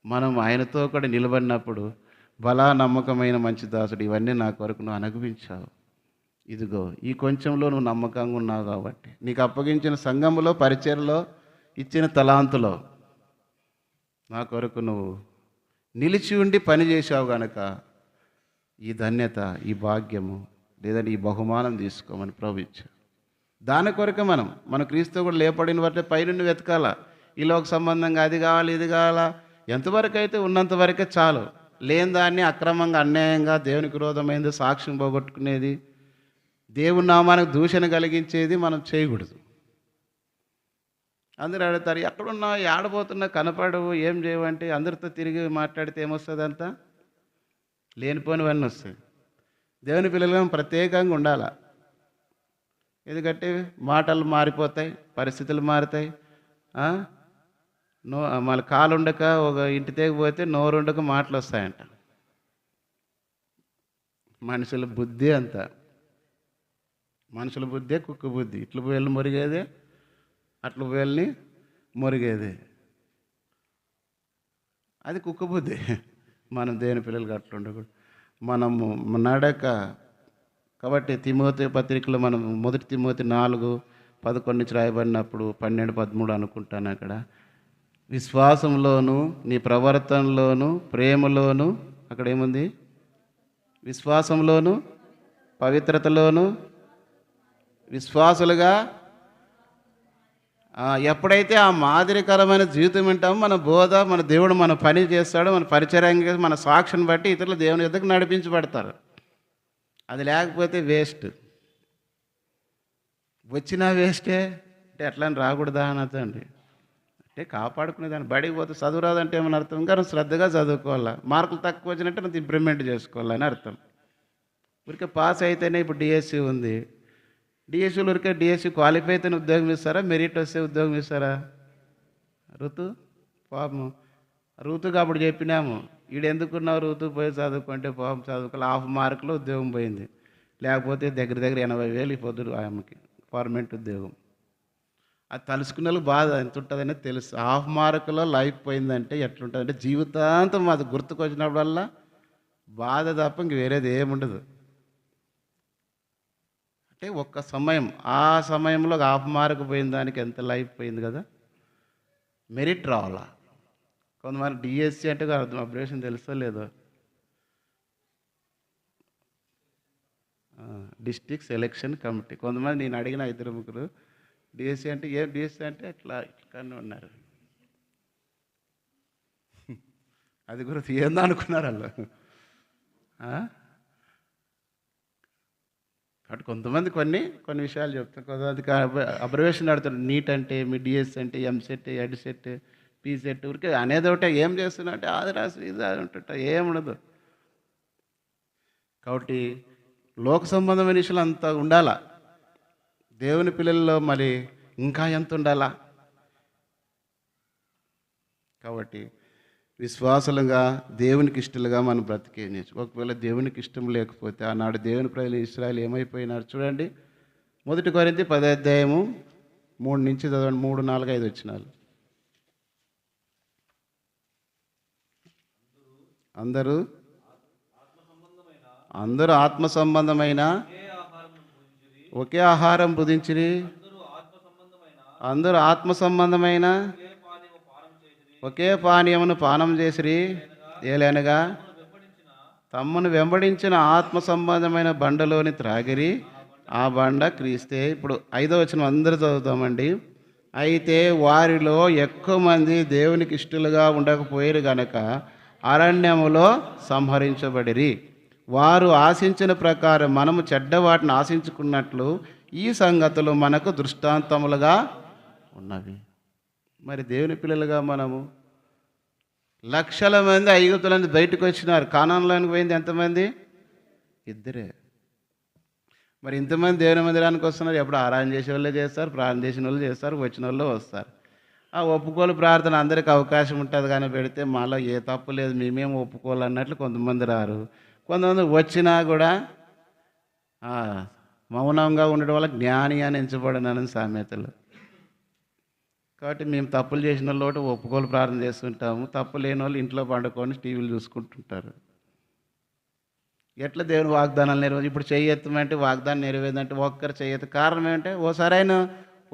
మనం ఆయనతో కూడా నిలబడినప్పుడు, బలా నమ్మకమైన మంచి దాసుడు, ఇవన్నీ నా కొరకు నువ్వు అనుభవించావు, ఇదిగో ఈ కొంచెంలో నువ్వు నమ్మకంగా ఉన్నావు కాబట్టి, నీకు అప్పగించిన సంఘములో, పరిచర్లో, ఇచ్చిన తలాంతులో నా కొరకు నువ్వు నిలిచి ఉండి పని చేశావు కనుక ఈ ధన్యత, ఈ భాగ్యము, లేదంటే ఈ బహుమానం తీసుకోమని ప్రభు ఇచ్చావు. దాని కొరకు మన క్రీస్తు కూడా లేపడిన బట్టే పైనుండి వెతకాల. ఈ లోక సంబంధంగా అది కావాలి, ఇది కావాలా, ఎంతవరకు అయితే ఉన్నంతవరకే చాలు. లేని దాన్ని అక్రమంగా, అన్యాయంగా, దేవునికి విరోధమైంది, సాక్ష్యం పోగొట్టుకునేది, దేవుని నామానికి దూషణ కలిగించేది మనం చేయకూడదు. అందరూ అడుగుతారు, ఎక్కడున్నా, ఆడబోతున్నా, కనపడవు, ఏం చేయవంటే, అందరితో తిరిగి మాట్లాడితే ఏమొస్తుంది? అంతా లేనిపోనివన్నీ వస్తాయి. దేవుని పిల్లలుగా ప్రత్యేకంగా ఉండాలి. ఎందుకంటే మాటలు మారిపోతాయి, పరిస్థితులు మారుతాయి. ఆ? మళ్ళీ కాలు ఉండక ఒక ఇంటి తెగిపోతే నోరు ఉండక మాటలు వస్తాయంట. మనుషుల బుద్ధి అంత. మనుషుల బుద్ధే కుక్క బుద్ధి. ఇట్లు వేళ్ళు మురిగేదే, అట్లు వేళ్ళని మురిగేదే. అది కుక్క బుద్ధి. మనం దేని పిల్లలకి అట్లా ఉండకూడదు. మనము నడక. కాబట్టి తిమోతి పత్రికలో మనం 1 తిమోతి 4:11 నుంచి రాయబడినప్పుడు 12-13 అనుకుంటాను అక్కడ, విశ్వాసంలోను నీ ప్రవర్తనలోను ప్రేమలోను, అక్కడ ఏముంది? విశ్వాసంలోను పవిత్రతలోను విశ్వాసులుగా. ఎప్పుడైతే ఆ మాదిరికరమైన జీవితం వింటామో మన బోధ, మన దేవుడు మన పని చేస్తాడు, మన పరిచర్య, మన సాక్షిని బట్టి ఇతరులు దేవుని యొద్దకు నడిపించబడతారు. అది లేకపోతే వేస్ట్. వచ్చినా వేస్టే. అంటే ఎట్లా అని రాకూడదా అని అర్థం అండి. అంటే కాపాడుకునేదాన్ని. బడికి పోతే చదువు రాదంటే ఏమని అర్థం? కానీ శ్రద్ధగా చదువుకోవాలా. మార్కులు తక్కువ వచ్చినట్టు నాకు ఇంప్రూవ్మెంట్ చేసుకోవాలని అర్థం. ఊరికే పాస్ అయితేనే ఇప్పుడు డిఎస్సి ఉంది. డిఎస్సీలు ఊరికే డిఎస్సి క్వాలిఫై అయితేనే ఉద్యోగం ఇస్తారా? మెరిట్ వస్తే ఉద్యోగం ఇస్తారా? ఋతు పాపం ఋతుకు అప్పుడు చెప్పినాము, ఈడు ఎందుకున్నావు ఋతు పోయి చదువుకుంటే పాపం చదువుకోవాలి, 1/2 మార్కులో ఉద్యోగం పోయింది. లేకపోతే దగ్గర 80,000 పొద్దురు ఆమెకి పర్మనెంట్ ఉద్యోగం. అది తలుసుకున్న వాళ్ళకి బాధ ఎంత ఉంటుందనే తెలుసు. 1/2 మార్కులో లైఫ్ పోయిందంటే ఎట్లుంటుందంటే జీవితాంతం అది గుర్తుకొచ్చినప్పుడల్లా బాధ తప్ప ఇంక వేరేది ఏముండదు. అంటే ఒక్క సమయం, ఆ సమయంలో 1/2 మార్కు పోయిన దానికి ఎంత లైఫ్ పోయింది కదా. మెరిట్ రావాలా. కొంతమంది డిఎస్సి అంటే అర్థం, అబ్రేషన్ తెలుసో లేదో, డిస్ట్రిక్ట్ సెలెక్షన్ కమిటీ. కొంతమంది నేను అడిగిన 2-3 డిఎస్సి అంటే ఏం డిఎస్సి అంటే ఇట్లా ఇట్లానే ఉన్నారు. అది గురించి ఏందో అనుకున్నారు వాళ్ళు. కాబట్టి కొంతమంది కొన్ని విషయాలు చెప్తారు. కొంతమందికి అబ్జర్వేషన్ అడుగుతారు. నీట్ అంటే మీ డిఎస్సి అంటే ఎంసెట్, ఎడ్సెట్, పీసెట్, ఊరికే అనేది ఒకటే. ఏం చేస్తున్నా అంటే అది రాసి ఇది అది ఉంటుంట, ఏముండదు. కాబట్టి లోక సంబంధమైన విషయాలు అంత ఉండాలా. దేవుని పిల్లల్లో మరి ఇంకా ఎంత ఉండాలా. కాబట్టి విశ్వాసులుగా దేవునికి ఇష్టలుగా మనం బ్రతికే నేర్చు. ఒకవేళ దేవునికి ఇష్టం లేకపోతే ఆనాడు దేవుని ప్రజలు ఇశ్రాయేలు ఏమైపోయినారు చూడండి. 1 కొరింథీ 10:3 నుంచి చదవండి. 3, 4, 5 వచనాలు. అందరూ ఆత్మ సంబంధమైన ఒకే ఆహారం భుజించిరి. అందరూ ఆత్మ సంబంధమైన ఒకే పానీయమును పానం చేసిరి. ఏలనగా తమ్మును వెంబడించిన ఆత్మ సంబంధమైన బండలోని త్రాగిరి. ఆ బండ క్రీస్తే. ఇప్పుడు 5వ వచనం అందరూ చదువుతామండి. అయితే వారిలో ఎక్కువ మంది దేవునికి ఇష్టలుగా ఉండకపోయారు గనక అరణ్యములో సంహరించబడిరి. వారు ఆశించిన ప్రకారం మనము చెడ్డ వాటిని ఆశించుకున్నట్లు ఈ సంగతులు మనకు దృష్టాంతములుగా ఉన్నవి. మరి దేవుని పిల్లలుగా మనము లక్షల మంది ఐగుప్తుల బయటకు వచ్చినారు. కానానులోనికి పోయింది ఎంతమంది? 2. మరి ఇంతమంది దేవుని మందిరానికి వస్తున్నారు. ఎప్పుడు ఆరాధన చేసే వాళ్ళే చేస్తారు, ప్రార్థన చేసిన వాళ్ళు చేస్తారు, వచ్చిన వాళ్ళు వస్తారు. ఆ ఒప్పుకోలు ప్రార్థన అందరికీ అవకాశం ఉంటుంది కానీ పెడితే మాలో ఏ తప్పు లేదు, మేమేం ఒప్పుకోవాలన్నట్లు కొంతమంది రారు. కొంతమంది వచ్చినా కూడా మౌనంగా ఉండడం వల్ల జ్ఞాని అని ఎంచబడినానని సామెతలు. కాబట్టి మేము తప్పులు చేసిన వాళ్ళు ఒప్పుకోలు ప్రార్థన చేస్తుంటాము, తప్పు లేని వాళ్ళు ఇంట్లో పండుకొని టీవీలు చూసుకుంటుంటారు. ఎట్లా దేవుని వాగ్దానాలు నెరవేరు? ఇప్పుడు చెయ్యెత్తమంటే వాగ్దానం నెరవేరుదంటే ఒక్కరు చెయ్యెత్త. కారణం ఏంటంటే ఓ సరైన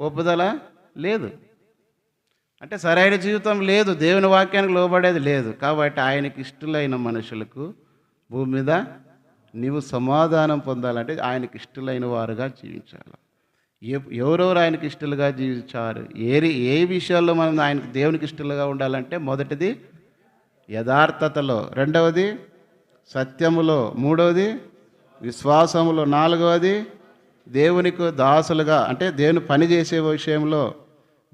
ఒప్పుదల లేదు, అంటే సరైన జీవితం లేదు, దేవుని వాక్యానికి లోబడేది లేదు. కాబట్టి ఆయనకి ఇష్టలైన మనుషులకు భూమి మీద నీవు సమాధానం పొందాలంటే ఆయనకి ఇష్టలైన వారుగా జీవించాలి. ఎవరెవరు ఆయనకి ఇష్టలుగా జీవించారు? ఏ విషయాల్లో మనం ఆయనకి దేవునికి ఇష్టలుగా ఉండాలంటే మొదటిది యథార్థతలో, రెండవది సత్యములో, మూడవది విశ్వాసములో, నాలుగవది దేవునికి దాసులుగా అంటే దేవుని పని చేసే విషయంలో,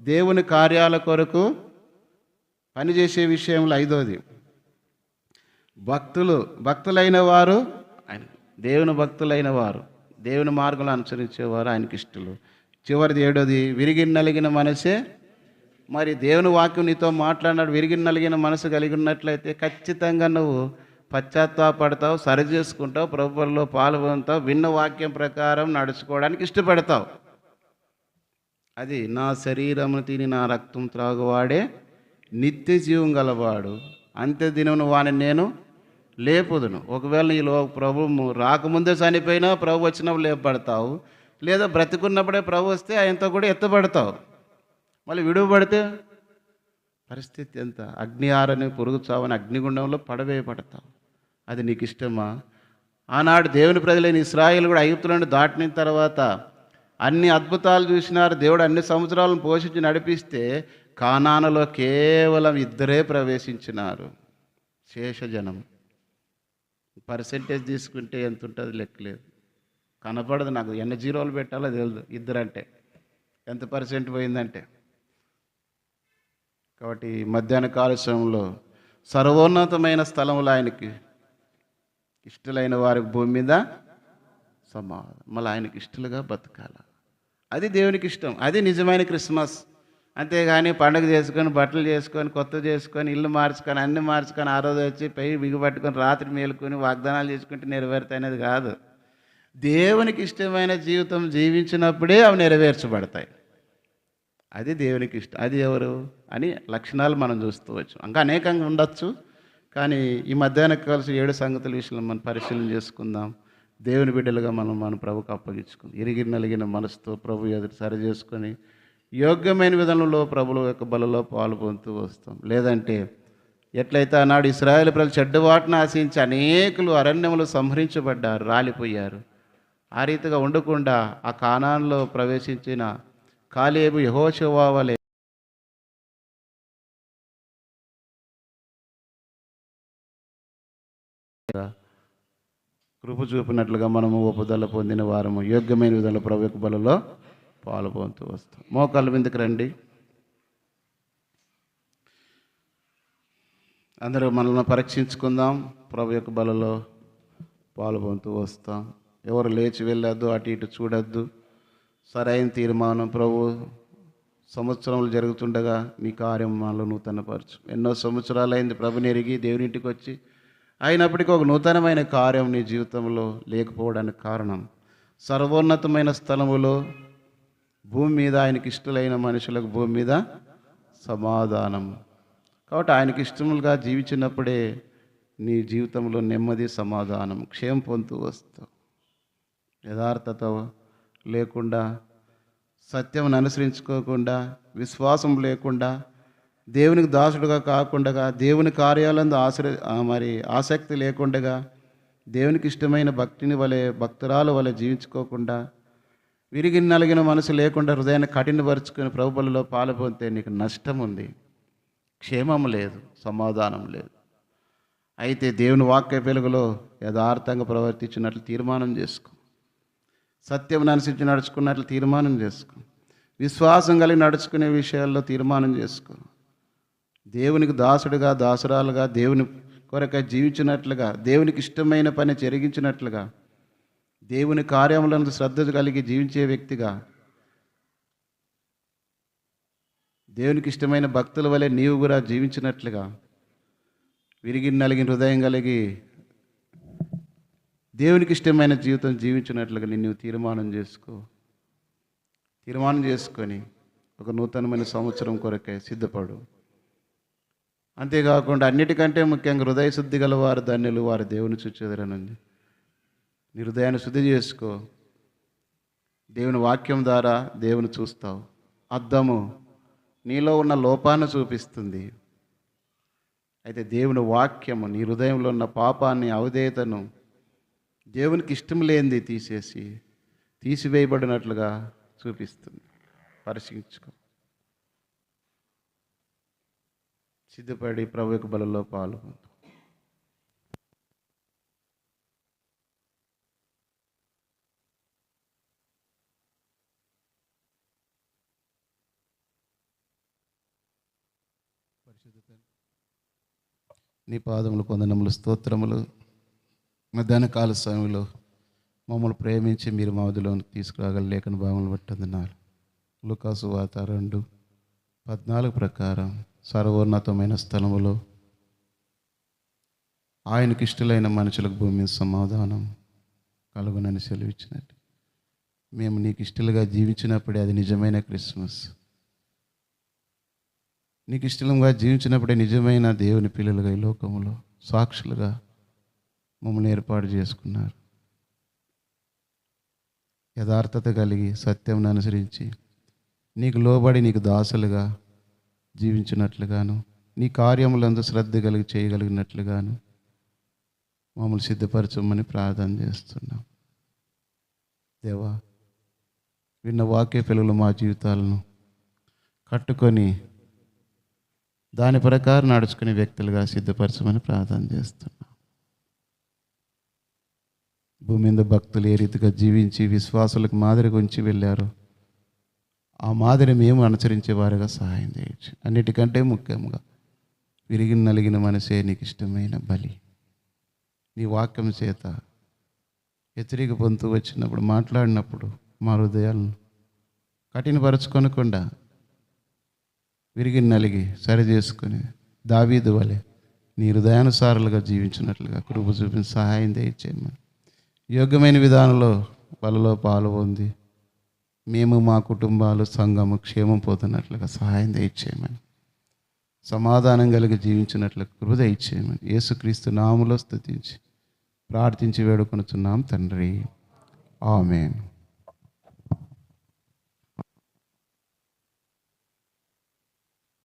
దేవుని కార్యాల కొరకు పనిచేసే విషయంలో, ఐదవది భక్తులైన వారు, దేవుని భక్తులైన వారు, దేవుని మార్గంలో అనుసరించేవారు ఆయనకి ఇష్టలు. చివరిది ఏడోది, విరిగి నలిగిన మనసే. మరి దేవుని వాక్యం నీతో మాట్లాడినాడు. విరిగి నలిగిన మనసు కలిగి ఉన్నట్లయితే ఖచ్చితంగా నువ్వు పశ్చాత్తాపడతావు, సరి చేసుకుంటావు, ప్రభువులో పాల్గొంటావు, విన్న వాక్యం ప్రకారం నడుచుకోవడానికి ఇష్టపడతావు. అది నా శరీరమును తిని నా రక్తం త్రాగువాడే నిత్య జీవం గలవాడు, అంత్య దినమును వాని నేను లేపుదును. ఒకవేళ నీలో ప్రభు రాకముందే చనిపోయినా ప్రభు వచ్చినప్పుడు లేపబడతావు, లేదా బ్రతికున్నప్పుడే ప్రభు వస్తే ఆయనతో కూడా ఎత్తబడతావు. మళ్ళీ విడువబడితే పరిస్థితి ఎంత? అగ్ని ఆరని పురుగు చావని అగ్నిగుండంలో పడవేయబడతావు. అది నీకు ఇష్టమా? ఆనాడు దేవుని ప్రజలైన ఇశ్రాయేలు కూడా ఐగుప్తులను దాటిన తర్వాత అన్ని అద్భుతాలు చూసినారు. దేవుడు అన్ని సంవత్సరాలను పోషించి నడిపిస్తే కానానులో కేవలం 2 ప్రవేశించినారు. శేషజనం పర్సెంటేజ్ తీసుకుంటే ఎంత ఉంటుంది లెక్కలేదు, కనపడదు. నాకు ఎన్ని జీరోలు పెట్టాలో తెలియదు. 2 అంటే ఎంత పర్సెంట్ పోయిందంటే. కాబట్టి మధ్యాహ్న కాల సమయంలో సర్వోన్నతమైన స్థలములు ఆయనకి ఇష్టలైన వారికి భూమి మీద సమాధానం. మళ్ళీ ఆయనకి ఇష్టలుగా బతకాల. అది దేవునికి ఇష్టం. అది నిజమైన క్రిస్మస్. అంతేగాని పండుగ చేసుకొని, బట్టలు చేసుకొని, కొత్త చేసుకొని, ఇల్లు మార్చుకొని, అన్ని మార్చుకొని, ఆ రోజు వచ్చి పై బిగుపట్టుకొని రాత్రి మేలుకొని వాగ్దానాలు చేసుకుంటే నెరవేరుతాయనేది కాదు. దేవునికి ఇష్టమైన జీవితం జీవించినప్పుడే అవి నెరవేర్చబడతాయి. అది దేవునికి ఇష్టం. అది ఎవరు అని లక్షణాలు మనం చూస్తూ వచ్చు. ఇంకా అనేకంగా ఉండొచ్చు. కానీ ఈ మధ్యాహ్నం కలిసి 7 సంగతుల విషయంలో మనం పరిశీలన చేసుకుందాం. దేవుని బిడ్డలుగా మనం ప్రభుకు అప్పగించుకుందాం. ఇరిగి నలిగిన మనసుతో ప్రభు ఎదురు సరి చేసుకొని యోగ్యమైన విధానంలో ప్రభుల యొక్క బలలో పాలు పొందుతూ వస్తాం. లేదంటే ఎట్లయితే ఆనాడు ఇశ్రాయేలు ప్రజలు చెడ్డవాటిని ఆశించి అనేకులు అరణ్యములు సంహరించబడ్డారు, రాలిపోయారు. ఆ రీతిగా ఉండకుండా ఆ కానాన్లో ప్రవేశించిన కాలేబు యెహోషువ వలె కృప చూపినట్లుగా మనము ఒప్పుదల పొందిన వారము యోగ్యమైన విధంగా ప్రభు యొక్క బలలో పాలు పొందుతూ వస్తాం. మోకాళ్ళ మీదకి రండి. అందరూ మనల్ని పరీక్షించుకుందాం. ప్రభు యొక్క బలలో పాలు పొందుతూ వస్తాం. ఎవరు లేచి వెళ్ళొద్దు, అటు ఇటు చూడొద్దు. సరైన తీర్మానం. ప్రభు సంవత్సరములు జరుగుతుండగా నీ కార్యం మనలో నూతనపరచు. ఎన్నో సంవత్సరాలైంది ప్రభుని ఎరిగి దేవునింటికి వచ్చి, అయినప్పటికీ ఒక నూతనమైన కార్యం నీ జీవితంలో లేకపోవడానికి కారణం సర్వోన్నతమైన స్థలములో భూమి మీద ఆయనకి ఇష్టలైన మనుషులకు భూమి మీద సమాధానం. కాబట్టి ఆయనకి ఇష్టములుగా జీవించినప్పుడే నీ జీవితంలో నెమ్మది, సమాధానం, క్షేమం పొందుతూ వస్తావు. యథార్థత లేకుండా, సత్యమును అనుసరించుకోకుండా, విశ్వాసం లేకుండా, దేవునికి దాసుడుగా కాకుండా, దేవుని కార్యాలందు ఆసక్తి లేకుండా, దేవునికి ఇష్టమైన భక్తిని వలె భక్తురాలు వలె జీవించుకోకుండా, విరిగి నలిగిన మనసు లేకుండా హృదయాన్ని కఠినపరుచుకొని ప్రభు బలిలో పాల్పొందితే నీకు నష్టం ఉంది, క్షేమం లేదు, సమాధానం లేదు. అయితే దేవుని వాక్య వెలుగులో యథార్థంగా ప్రవర్తించినట్లు తీర్మానం చేసుకో. సత్యం అనుసరించి నడుచుకున్నట్లు తీర్మానం చేసుకో. విశ్వాసం కలిగి నడుచుకునే విషయాల్లో తీర్మానం చేసుకో. దేవునికి దాసుడుగా, దాసురాలుగా, దేవుని కొరకై జీవించినట్లుగా, దేవునికి ఇష్టమైన పని జరిగించినట్లుగా, దేవుని కార్యములను శ్రద్ధ కలిగి జీవించే వ్యక్తిగా, దేవునికి ఇష్టమైన భక్తుల వలె నీవు కూడా జీవించినట్లుగా, విరిగి నలిగిన హృదయం కలిగి దేవునికి ఇష్టమైన జీవితం జీవించినట్లుగా నిన్ను తీర్మానం చేసుకో. తీర్మానం చేసుకొని ఒక నూతనమైన సంవత్సరం కొరకే సిద్ధపడు. అంతేకాకుండా అన్నిటికంటే ముఖ్యంగా హృదయ శుద్ధి గల వారు ధన్యులు, వారు దేవుని చూచెదరనుంది. నీ హృదయాన్ని శుద్ధి చేసుకో. దేవుని వాక్యం ద్వారా దేవుని చూస్తావు. అద్దము నీలో ఉన్న లోపాన్ని చూపిస్తుంది. అయితే దేవుని వాక్యము నీ హృదయంలో ఉన్న పాపాన్ని, అవిధేయతను, దేవునికి ఇష్టం లేనిది తీసివేయబడినట్లుగా చూపిస్తుంది. పరిశీలించుకో. సిద్ధపడి ప్రభు యొక్క బలలో పాల్గొందు. నీ పాదములు, కొందనములు, స్తోత్రములు. మధ్యాహ్న కాల సమయంలో మమ్మల్ని ప్రేమించి మీరు మా వదిలోనికి తీసుకురాగల లేఖన భావనలు బట్టి వందనాలు. లూకాసు వార్త 2:14 ప్రకారం సర్వోన్నతమైన స్థలములో ఆయనకి ఇష్టలైన మనుషులకు భూమి మీద సమాధానం కలుగునని సెలవిచ్చినట్టు మేము నీకు ఇష్టలుగా జీవించినప్పుడే అది నిజమైన క్రిస్మస్. నీకు ఇష్టంగా జీవించినప్పుడే నిజమైన దేవుని పిల్లలుగా ఈ లోకంలో సాక్షులుగా మమ్మల్ని ఏర్పాటు చేసుకున్నారు. యథార్థత కలిగి సత్యం అనుసరించి నీకు లోబడి నీకు దాసులుగా జీవించినట్లుగాను, నీ కార్యములందు శ్రద్ధ కలిగి చేయగలిగినట్లుగాను మమ్మల్ని సిద్ధపరచమని ప్రార్థన చేస్తున్నాం. దేవా, విన్న వాక్య పిల్లలు మా జీవితాలను కట్టుకొని దాని ప్రకారం నడుచుకునే వ్యక్తులుగా సిద్ధపరచమని ప్రార్థన చేస్తున్నాం. భూమి మీద భక్తులు ఏ రీతిగా జీవించి విశ్వాసులకు మాదిరిగా ఉంచి వెళ్ళారో ఆ మాదిరి మేము అనుసరించే వారుగా సహాయం చేయొచ్చు. అన్నిటికంటే ముఖ్యంగా విరిగి నలిగిన మనసే నీకు ఇష్టమైన బలి. నీ వాక్యం చేత వ్యతిరేక పొందుతూ వచ్చినప్పుడు మాట్లాడినప్పుడు మా హృదయాలను కఠినపరచుకొనకుండా విరిగి నలిగి సరి చేసుకొని దావీదు వలె నీ హృదయానుసారులుగా జీవించినట్లుగా కృప చూపించి సహాయం దయచేయమని, యోగ్యమైన విధానంలో బలలో పాలు పొంది మేము మా కుటుంబాలు సంఘము క్షేమం పోతున్నట్లుగా సహాయం దయచేయమని, సమాధానం కలిగి జీవించినట్లుగా కృప దయచేయమని యేసుక్రీస్తు నామములో స్తుతించి ప్రార్థించి వేడుకొనుచున్నాం తండ్రి. ఆమేన్.